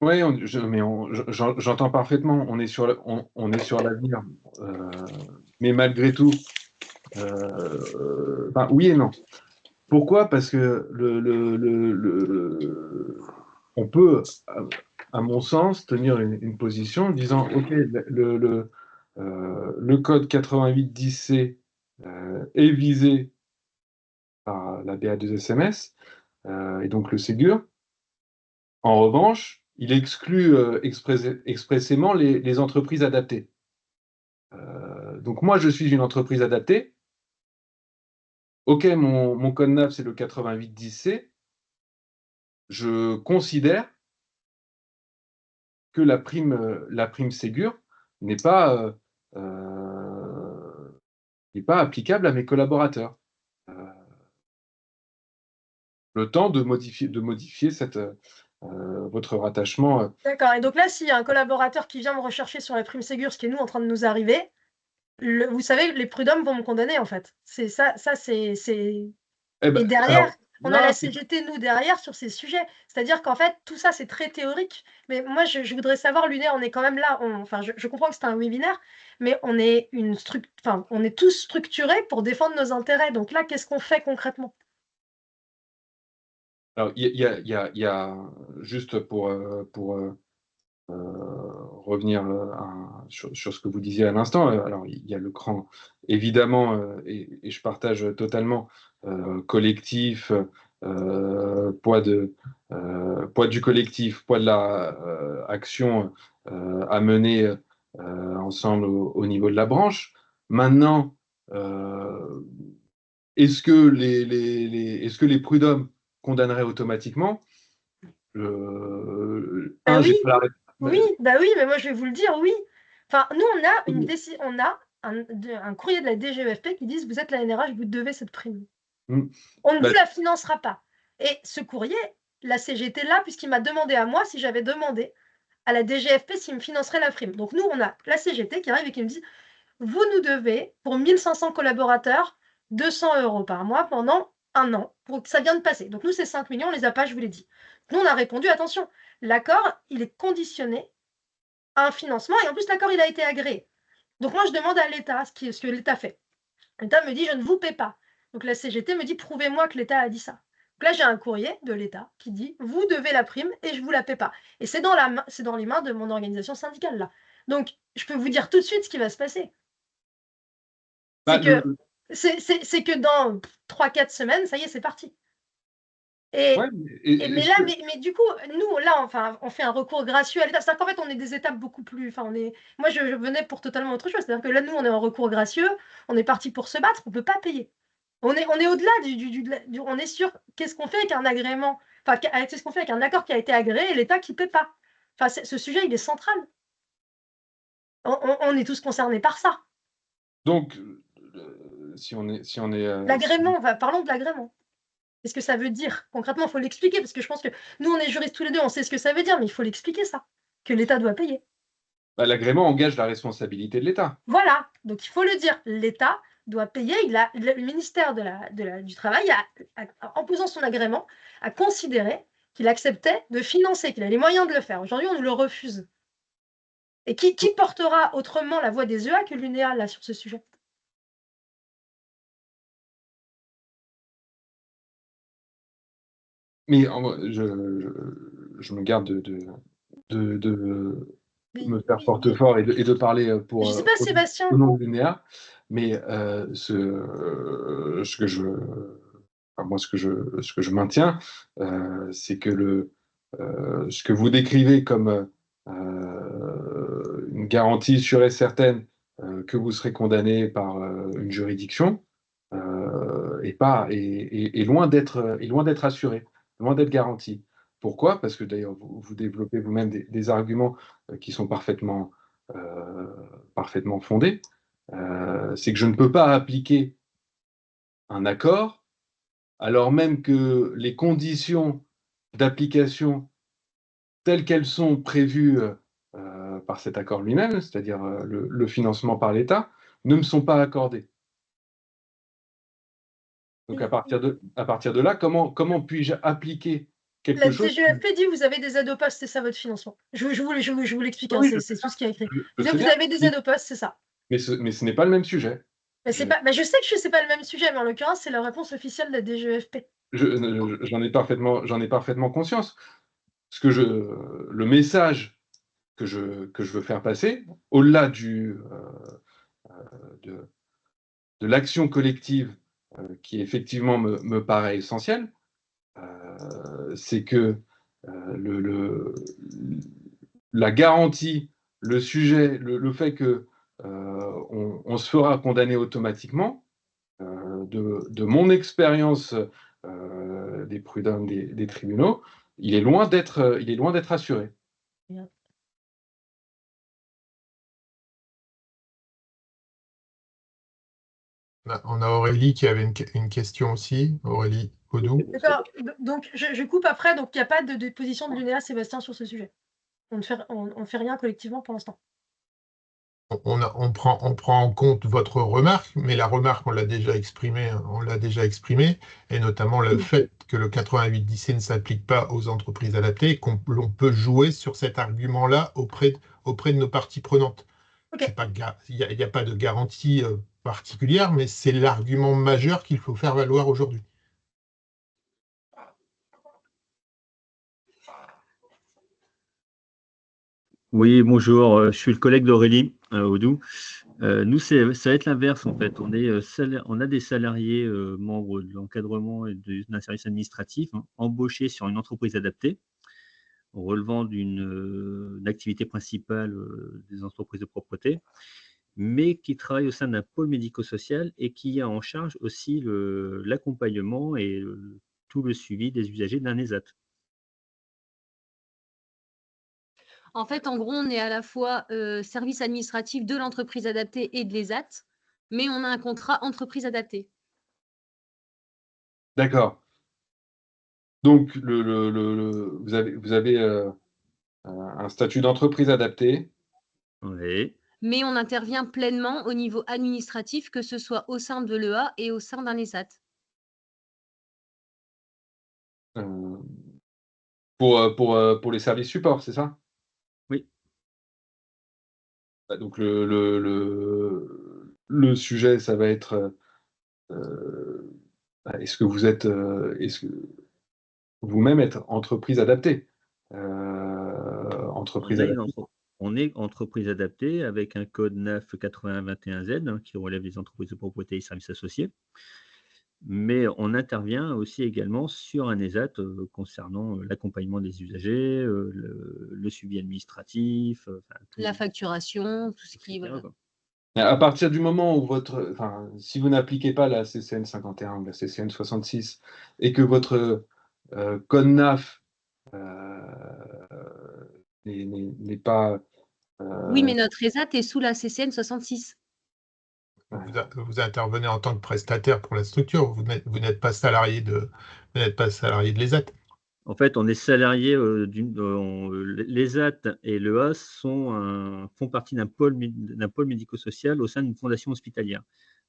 Oui, j'entends parfaitement. On est sur l'avenir. Mais malgré tout, oui et non. Pourquoi? Parce que on peut, à mon sens, tenir une position en disant, OK, le code 88-10C est visé par la BA2SMS et donc le Ségur. En revanche, il exclut expressément les entreprises adaptées. Donc moi, je suis une entreprise adaptée. OK, mon code NAF, c'est le 88-10C. Je considère que la prime Ségur n'est pas applicable à mes collaborateurs. Le temps de modifier votre rattachement. D'accord. Et donc là, s'il y a un collaborateur qui vient me rechercher sur la prime Ségur, ce qui est nous en train de nous arriver, vous savez, les prud'hommes vont me condamner, en fait. C'est ça, c'est... Eh ben, Et derrière, alors, on a non, la CGT, nous, derrière, sur ces sujets. C'est-à-dire qu'en fait, tout ça, c'est très théorique. Mais moi, je voudrais savoir, l'UNEA, on est quand même là. Enfin, je comprends que c'est un webinaire, mais on est on est tous structurés pour défendre nos intérêts. Donc là, qu'est-ce qu'on fait concrètement? alors, il y a juste pour revenir sur ce que vous disiez à l'instant. Alors, il y a le cran, évidemment, et je partage totalement, collectif, poids du collectif, poids de la action à mener ensemble au niveau de la branche. Maintenant, est-ce que les prud'hommes condamneraient automatiquement? Bah oui, J'ai pas la réponse. oui, bah oui, mais moi, je vais vous le dire, oui. Enfin, nous, on a un courrier de la DGEFP qui dit « Vous êtes la NRH, vous devez cette prime. » On ne Bah, vous la financera pas. Et ce courrier, la CGT là, puisqu'il m'a demandé à moi si j'avais demandé à la DGFP s'il me financerait la prime. Donc nous, on a la CGT qui arrive et qui me dit « Vous nous devez, pour 1500 collaborateurs, 200 € par mois pendant 1 an. » Donc ça vient de passer. Donc nous, c'est 5 millions, on les a pas, je vous l'ai dit. Nous, on a répondu « Attention, l'accord, il est conditionné à un financement et en plus, l'accord, il a été agréé. » Donc moi, je demande à l'État ce que l'État fait. L'État me dit « Je ne vous paie pas. » Donc la CGT me dit « Prouvez-moi que l'État a dit ça. » Donc là, j'ai un courrier de l'État qui dit « Vous devez la prime et je ne vous la paie pas. » Et c'est dans les mains de mon organisation syndicale, là. Donc, je peux vous dire tout de suite ce qui va se passer. bah, C'est que dans 3-4 semaines, ça y est, c'est parti. ouais, Mais là, mais du coup, nous, là, enfin, on fait un recours gracieux à l'État. C'est-à-dire qu'en fait, on est des étapes beaucoup plus. Enfin, moi, je venais pour totalement autre chose. C'est-à-dire que là, nous, on est en recours gracieux, on est parti pour se battre, on ne peut pas payer. On est au-delà on est sûr, qu'est-ce qu'on fait avec un agrément, enfin, qu'est-ce qu'on fait avec un accord qui a été agréé et l'État qui ne paie pas. Enfin, ce sujet, il est central. On est tous concernés par ça. Donc, si on est... L'agrément, parlons de l'agrément. Qu'est-ce que ça veut dire? Concrètement, il faut l'expliquer, parce que je pense que nous, on est juristes tous les deux, on sait ce que ça veut dire, mais il faut l'expliquer ça, que l'État doit payer. L'agrément engage la responsabilité de l'État. Voilà, donc il faut le dire, l'État doit payer, le ministère du Travail, en posant son agrément, a considéré qu'il acceptait de financer, qu'il a les moyens de le faire. Aujourd'hui, on nous le refuse. Et qui portera autrement la voix des EA que l'UNEA, là, sur ce sujet? Mais je me garde de me faire porte-fort et de parler Je sais pas, Sébastien. au nom de l'UNEA, mais ce que je maintiens, c'est que ce que vous décrivez comme une garantie sûre et certaine que vous serez condamné par une juridiction est loin d'être assuré, loin d'être garanti. Pourquoi? Parce que d'ailleurs, vous développez vous-même des arguments qui sont parfaitement fondés. C'est que je ne peux pas appliquer un accord alors même que les conditions d'application telles qu'elles sont prévues par cet accord lui-même, c'est-à-dire le financement par l'État, ne me sont pas accordées. Donc à partir de là, comment puis-je appliquer quelque chose? La DGEFP dit vous avez des aides au poste, c'est ça votre financement. Je vous l'explique, hein, Oui, c'est tout ce qui est écrit. je sais Vous bien. avez des aides au poste, c'est ça. Mais ce n'est pas le même sujet. Mais je sais que c'est pas le même sujet, mais en l'occurrence, c'est la réponse officielle de la DGEFP. J'en ai parfaitement conscience. Le message que je veux faire passer, au-delà de l'action collective qui effectivement me paraît essentielle, c'est que la garantie, le sujet, le fait que on se fera condamner automatiquement, de mon expérience des prud'hommes des tribunaux, il est loin d'être assuré. On a Aurélie qui avait une question aussi. Aurélie Audou. D'accord, donc je coupe après, donc il n'y a pas de position de l'UNEA, Sébastien, sur ce sujet. On ne fait rien collectivement pour l'instant. On prend en compte votre remarque, mais la remarque, on l'a déjà exprimée, et notamment le fait que le 88-10C ne s'applique pas aux entreprises adaptées, et l'on peut jouer sur cet argument-là auprès de nos parties prenantes. Okay. Il n'y a pas de garantie particulière, mais c'est l'argument majeur qu'il faut faire valoir aujourd'hui. Oui, bonjour, je suis le collègue d'Aurélie Audou. Nous, ça va être l'inverse en fait. On a des salariés membres de l'encadrement et d'un service administratif embauchés sur une entreprise adaptée, relevant d'une activité principale des entreprises de propreté, mais qui travaillent au sein d'un pôle médico-social et qui a en charge aussi l'accompagnement et tout le suivi des usagers d'un ESAT. En fait, en gros, on est à la fois service administratif de l'entreprise adaptée et de l'ESAT, mais on a un contrat entreprise adaptée. D'accord. Donc, vous avez un statut d'entreprise adaptée. Oui. Mais on intervient pleinement au niveau administratif, que ce soit au sein de l'EA et au sein d'un ESAT. Pour les services supports, c'est ça? Oui. Donc le sujet, ça va être est-ce que vous-même êtes entreprise adaptée? On est entreprise adaptée avec un code NAF 8021Z qui relève des entreprises de propreté et services associés. Mais on intervient aussi également sur un ESAT concernant l'accompagnement des usagers, le suivi administratif, la facturation, tout ce qui... Voilà. À partir du moment où si vous n'appliquez pas la CCN 51 ou la CCN 66 et que votre code NAF n'est pas Oui, mais notre ESAT est sous la CCN 66. Vous intervenez en tant que prestataire pour la structure, vous n'êtes pas salarié de l'ESAT. En fait, on est salarié l'ESAT et l'EAS font partie d'un pôle médico-social au sein d'une fondation hospitalière.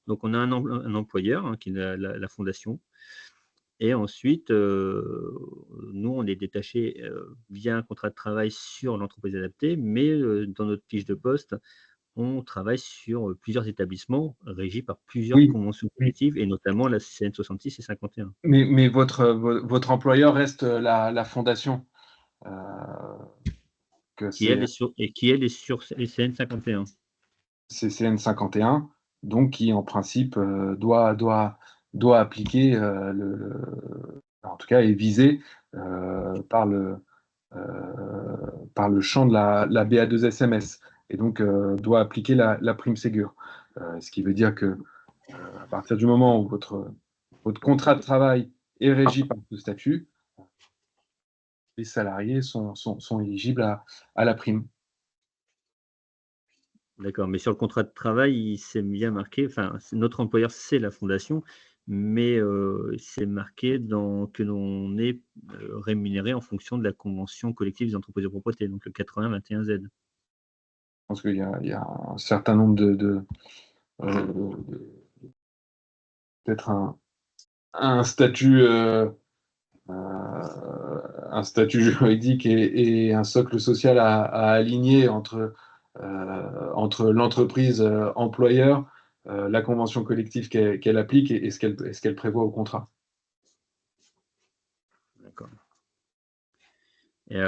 Donc, on a un employeur, hein, qui est la fondation. Et ensuite, nous, on est détaché via un contrat de travail sur l'entreprise adaptée, mais dans notre fiche de poste, on travaille sur plusieurs établissements régis par plusieurs Oui, conventions collectives, et notamment la CCN 66 et 51. mais votre employeur reste la fondation. Qui elle est sur CCN 51. CCN 51, donc qui en principe doit appliquer, en tout cas est visé par le champ de la BA2SMS, et donc doit appliquer la prime Ségur. Ce qui veut dire que à partir du moment où votre contrat de travail est régi par ce statut, les salariés sont éligibles à la prime. D'accord, mais sur le contrat de travail, c'est bien marqué, enfin, notre employeur, c'est la fondation, mais c'est marqué que l'on est rémunéré en fonction de la convention collective des entreprises de propreté, donc le 80-21Z. Je pense qu'il y a un certain nombre peut-être un statut juridique et un socle social à aligner entre l'entreprise employeur, la convention collective qu'elle applique et ce qu'elle prévoit au contrat. D'accord. Et,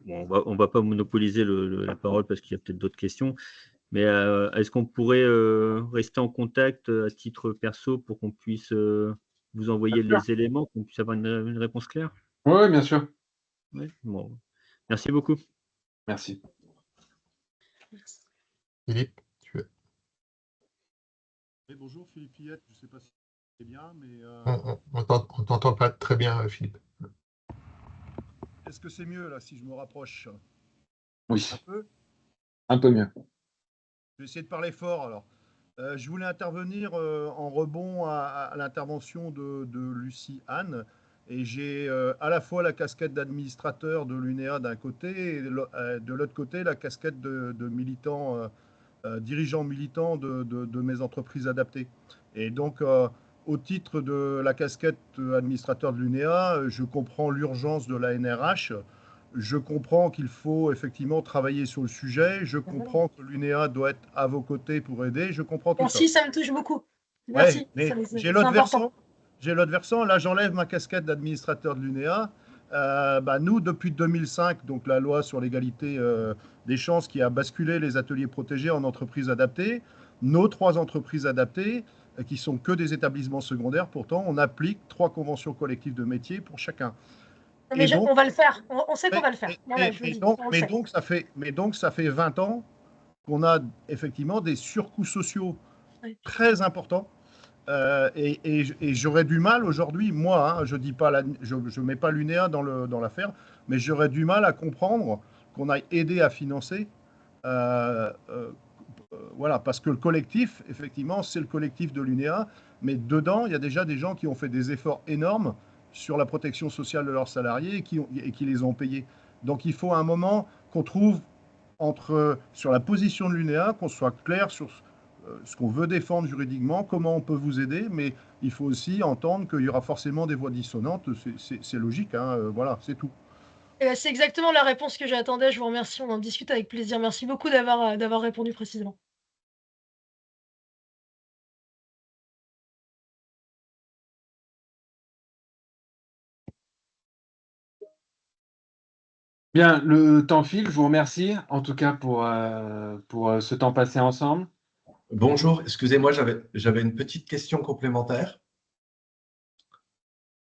bon, on va pas monopoliser la parole parce qu'il y a peut-être d'autres questions, mais est-ce qu'on pourrait rester en contact à titre perso pour qu'on puisse vous envoyer les éléments, qu'on puisse avoir une réponse claire? Oui, bien sûr. Oui, bon. Merci beaucoup. Merci. Philippe, tu veux... Oui, bonjour, Philippe Fillette, je ne sais pas si c'est bien, mais... On t'entend pas très bien, Philippe. Est-ce que c'est mieux, là, si je me rapproche? Oui. Un peu mieux. Je vais essayer de parler fort, alors. Je voulais intervenir en rebond à l'intervention de Lucie Anne, et j'ai à la fois la casquette d'administrateur de l'UNEA d'un côté, et de l'autre côté, la casquette de militant, dirigeant militant de mes entreprises adaptées. Et donc, au titre de la casquette administrateur de l'UNEA, je comprends l'urgence de la NRH. Je comprends qu'il faut effectivement travailler sur le sujet. Je comprends que l'UNEA doit être à vos côtés pour aider. Je comprends tout ça. Merci, ça me touche beaucoup. Ouais, Merci. mais C'est j'ai l'autre important. versant. J'ai l'autre versant. Là, j'enlève ma casquette d'administrateur de l'UNEA. Nous, depuis 2005, donc la loi sur l'égalité des chances qui a basculé les ateliers protégés en entreprises adaptées, nos 3 entreprises adaptées, qui sont que des établissements secondaires, pourtant, on applique 3 conventions collectives de métier pour chacun. Mais donc, on va le faire. On sait qu'on va le faire. Mais donc, ça fait 20 ans qu'on a effectivement des surcoûts sociaux très importants. Et j'aurais du mal aujourd'hui, moi, hein, je ne mets pas l'UNEA dans l'affaire, mais j'aurais du mal à comprendre qu'on aille aider à financer. Voilà, parce que le collectif, effectivement, c'est le collectif de l'UNEA, mais dedans, il y a déjà des gens qui ont fait des efforts énormes sur la protection sociale de leurs salariés et qui les ont payés. Donc il faut à un moment qu'on trouve sur la position de l'UNEA, qu'on soit clair sur ce qu'on veut défendre juridiquement, comment on peut vous aider, mais il faut aussi entendre qu'il y aura forcément des voix dissonantes, c'est logique, hein, voilà, c'est tout. C'est exactement la réponse que j'attendais, je vous remercie, on en discute avec plaisir. Merci beaucoup d'avoir répondu précisément. Bien, le temps file, je vous remercie en tout cas pour ce temps passé ensemble. Bonjour, excusez-moi, j'avais une petite question complémentaire.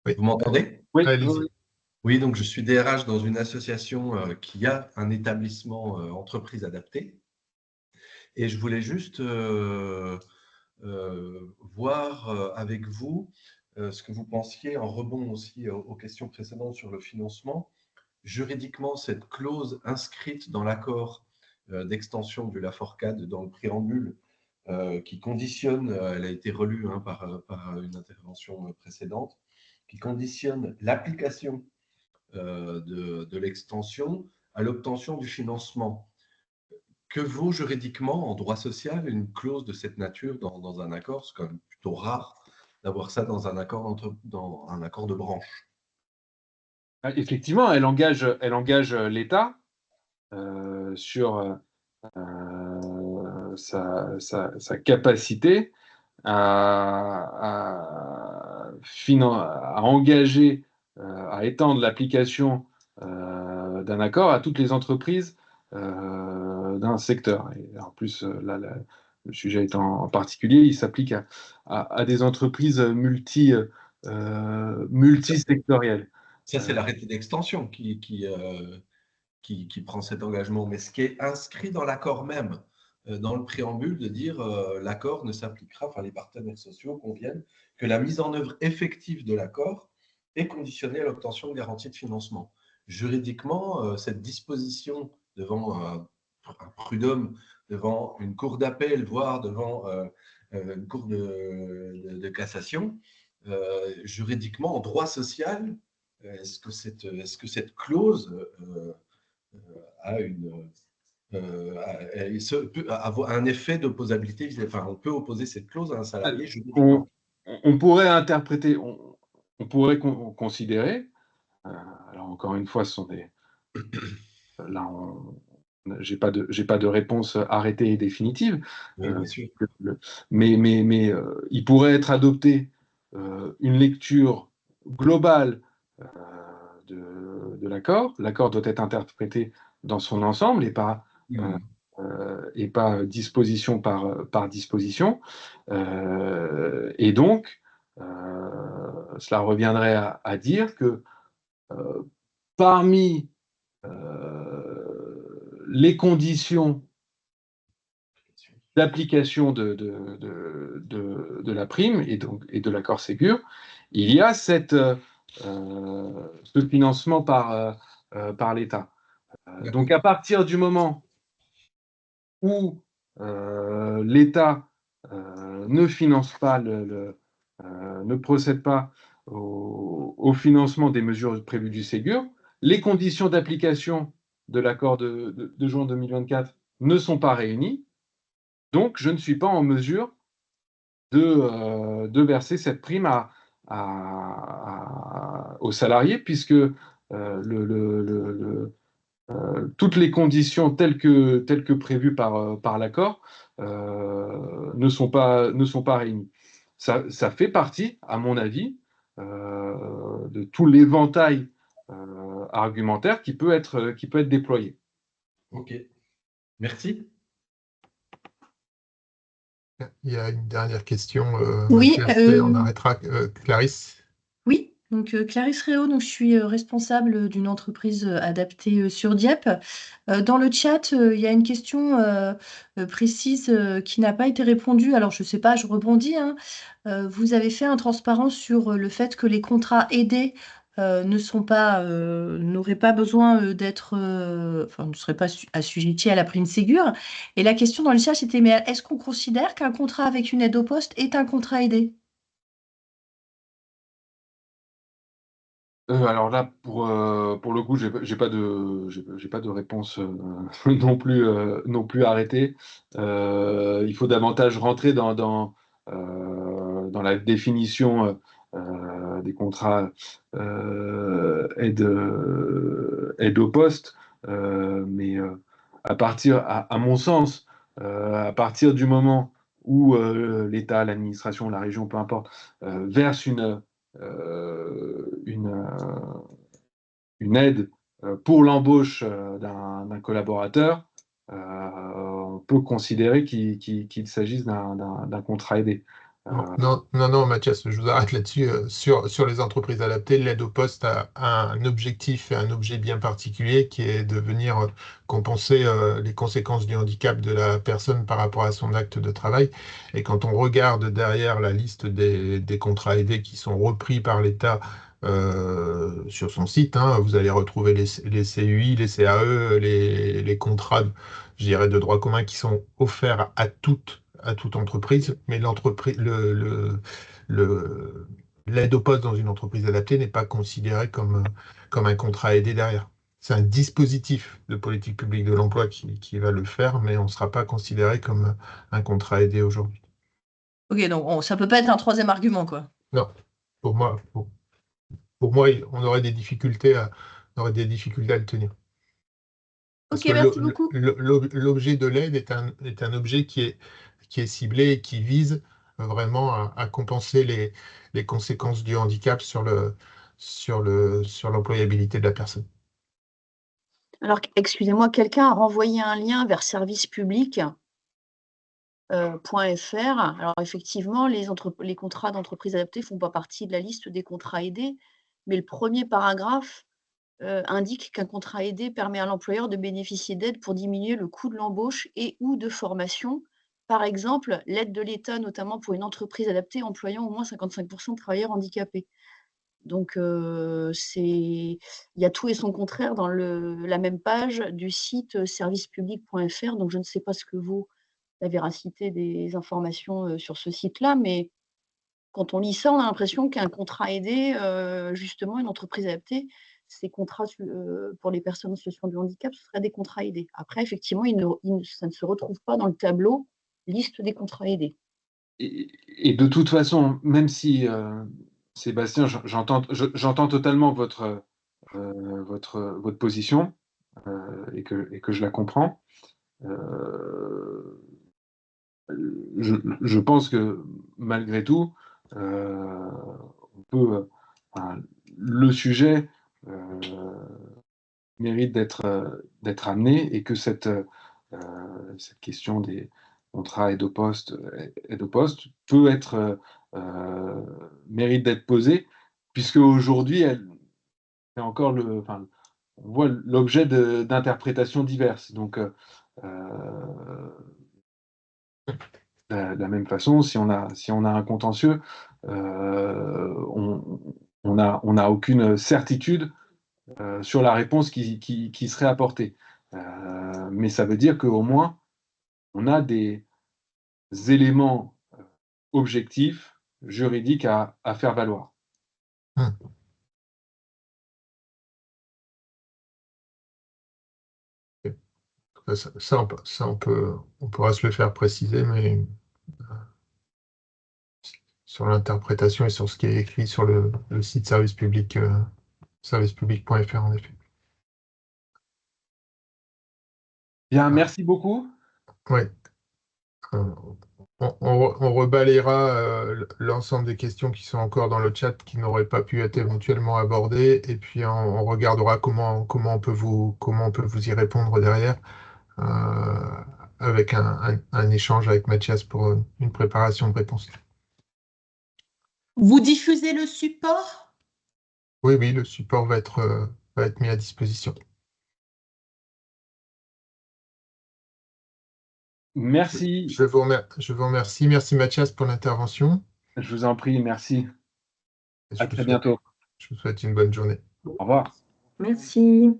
Oui. Vous m'entendez? Oui, Allez-y. Oui, donc je suis DRH dans une association qui a un établissement entreprise adaptée. Et je voulais juste voir avec vous ce que vous pensiez, en rebond aussi aux questions précédentes sur le financement, juridiquement, cette clause inscrite dans l'accord d'extension du Laforcade dans le préambule, qui conditionne, elle a été relue par une intervention précédente, qui conditionne l'application de l'extension à l'obtention du financement. Que vaut juridiquement, en droit social, une clause de cette nature dans un accord? C'est quand même plutôt rare d'avoir ça dans un accord, dans un accord de branche. Effectivement, elle engage l'État sur sa capacité à engager, à étendre l'application d'un accord à toutes les entreprises d'un secteur. Et en plus, là, le sujet étant en particulier, il s'applique à des entreprises multisectorielles. Ça, c'est l'arrêté d'extension qui prend cet engagement. Mais ce qui est inscrit dans l'accord même, dans le préambule, de dire l'accord ne s'appliquera, enfin les partenaires sociaux conviennent que la mise en œuvre effective de l'accord est conditionnée à l'obtention de garanties de financement. Juridiquement, cette disposition devant un prud'homme, devant une cour d'appel, voire devant une cour de cassation, juridiquement, en droit social, est-ce que cette clause peut avoir un effet d'opposabilité? Enfin, on peut opposer cette clause à un salarié juridiquement. On pourrait interpréter, on pourrait considérer, alors encore une fois, ce sont des... Là, j'ai pas de réponse arrêtée et définitive, oui, bien sûr. Mais il pourrait être adopté une lecture globale de l'accord. L'accord doit être interprété dans son ensemble et pas disposition par disposition. Et donc, cela reviendrait à dire que parmi les conditions d'application de la prime et de l'accord Ségur, il y a ce financement par l'État. Donc à partir du moment où l'État ne finance pas, ne procède pas au financement des mesures prévues du Ségur, les conditions d'application de l'accord de juin 2024 ne sont pas réunies, donc je ne suis pas en mesure de verser cette prime aux salariés, puisque toutes les conditions telles que prévues par l'accord ne sont pas réunies. Ça fait partie, à mon avis, de tout l'éventail argumentaire qui peut être déployé. Ok, merci. Il y a une dernière question. Oui, on arrêtera. Clarisse. Oui, donc Clarisse Réau, donc je suis responsable d'une entreprise adaptée sur Dieppe. Dans le chat, il y a une question précise qui n'a pas été répondue. Alors, je ne sais pas, je rebondis, hein. Vous avez fait un transparent sur le fait que les contrats aidés n'auraient pas besoin d'être, enfin, ne seraient pas assujettis à la prime Ségur. Et la question dans le chat, c'était, mais est-ce qu'on considère qu'un contrat avec une aide au poste est un contrat aidé? Alors là, pour le coup, j'ai pas de réponse non plus arrêtée. Il faut davantage rentrer dans la définition des contrats aide au poste, mais à mon sens, à partir du moment où l'État, l'administration, la région, peu importe, verse une aide pour l'embauche d'un collaborateur, on peut considérer qu'il s'agisse d'un contrat aidé. Non, Mathias, je vous arrête là-dessus. Sur les entreprises adaptées, l'aide au poste a un objectif et un objet bien particulier qui est de venir compenser les conséquences du handicap de la personne par rapport à son acte de travail. Et quand on regarde derrière la liste des contrats aidés qui sont repris par l'État sur son site, hein. Vous allez retrouver les CUI, les CAE, les contrats, je dirais, de droit commun qui sont offerts à toute entreprise, mais l'aide au poste dans une entreprise adaptée n'est pas considérée comme un contrat aidé derrière. C'est un dispositif de politique publique de l'emploi qui va le faire, mais on ne sera pas considéré comme un contrat aidé aujourd'hui. Ok, donc ça peut pas être un troisième argument, quoi. Non, pour moi, on aurait des difficultés à le tenir. Parce Ok, que merci beaucoup. l'objet de l'aide est un objet qui est ciblé et qui vise vraiment à compenser les conséquences du handicap sur l'employabilité de la personne. Alors, excusez-moi, quelqu'un a renvoyé un lien vers servicepublic.fr. Alors, effectivement, les contrats d'entreprise adaptée ne font pas partie de la liste des contrats aidés, mais le premier paragraphe indique qu'un contrat aidé permet à l'employeur de bénéficier d'aides pour diminuer le coût de l'embauche et ou de formation. Par exemple, l'aide de l'État, notamment pour une entreprise adaptée employant au moins 55% de travailleurs handicapés. Donc, il y a tout et son contraire dans la même page du site servicepublic.fr. Donc, je ne sais pas ce que vaut la véracité des informations sur ce site-là, mais quand on lit ça, on a l'impression qu'un contrat aidé, justement, une entreprise adaptée, ces contrats pour les personnes en situation de handicap, ce seraient des contrats aidés. Après, effectivement, ça ne se retrouve pas dans le tableau liste des contrats aidés. Et de toute façon, même si, Sébastien, j'entends totalement votre position et que je la comprends. Je pense que malgré tout, on peut, le sujet mérite d'être amené et que cette question des contrats aide au poste peut être mérite d'être posée, puisque aujourd'hui elle est encore on voit l'objet d'interprétations diverses. Donc de la même façon, si on a un contentieux, on n'a aucune certitude sur la réponse qui serait apportée. Mais ça veut dire qu'au moins, on a des éléments objectifs, juridiques à faire valoir. Ça, on pourra se le faire préciser, mais sur l'interprétation et sur ce qui est écrit sur le site servicepublic.fr, en effet. Bien, merci beaucoup. Oui. On rebalayera l'ensemble des questions qui sont encore dans le chat qui n'auraient pas pu être éventuellement abordées, et puis on regardera comment on peut vous y répondre derrière, avec un échange avec Mathias pour une préparation de réponse. Vous diffusez le support? Oui, le support va être mis à disposition. Merci. Je vous remercie. Merci Mathias pour l'intervention. Je vous en prie, merci. À très bientôt. Je vous souhaite une bonne journée. Au revoir. Merci.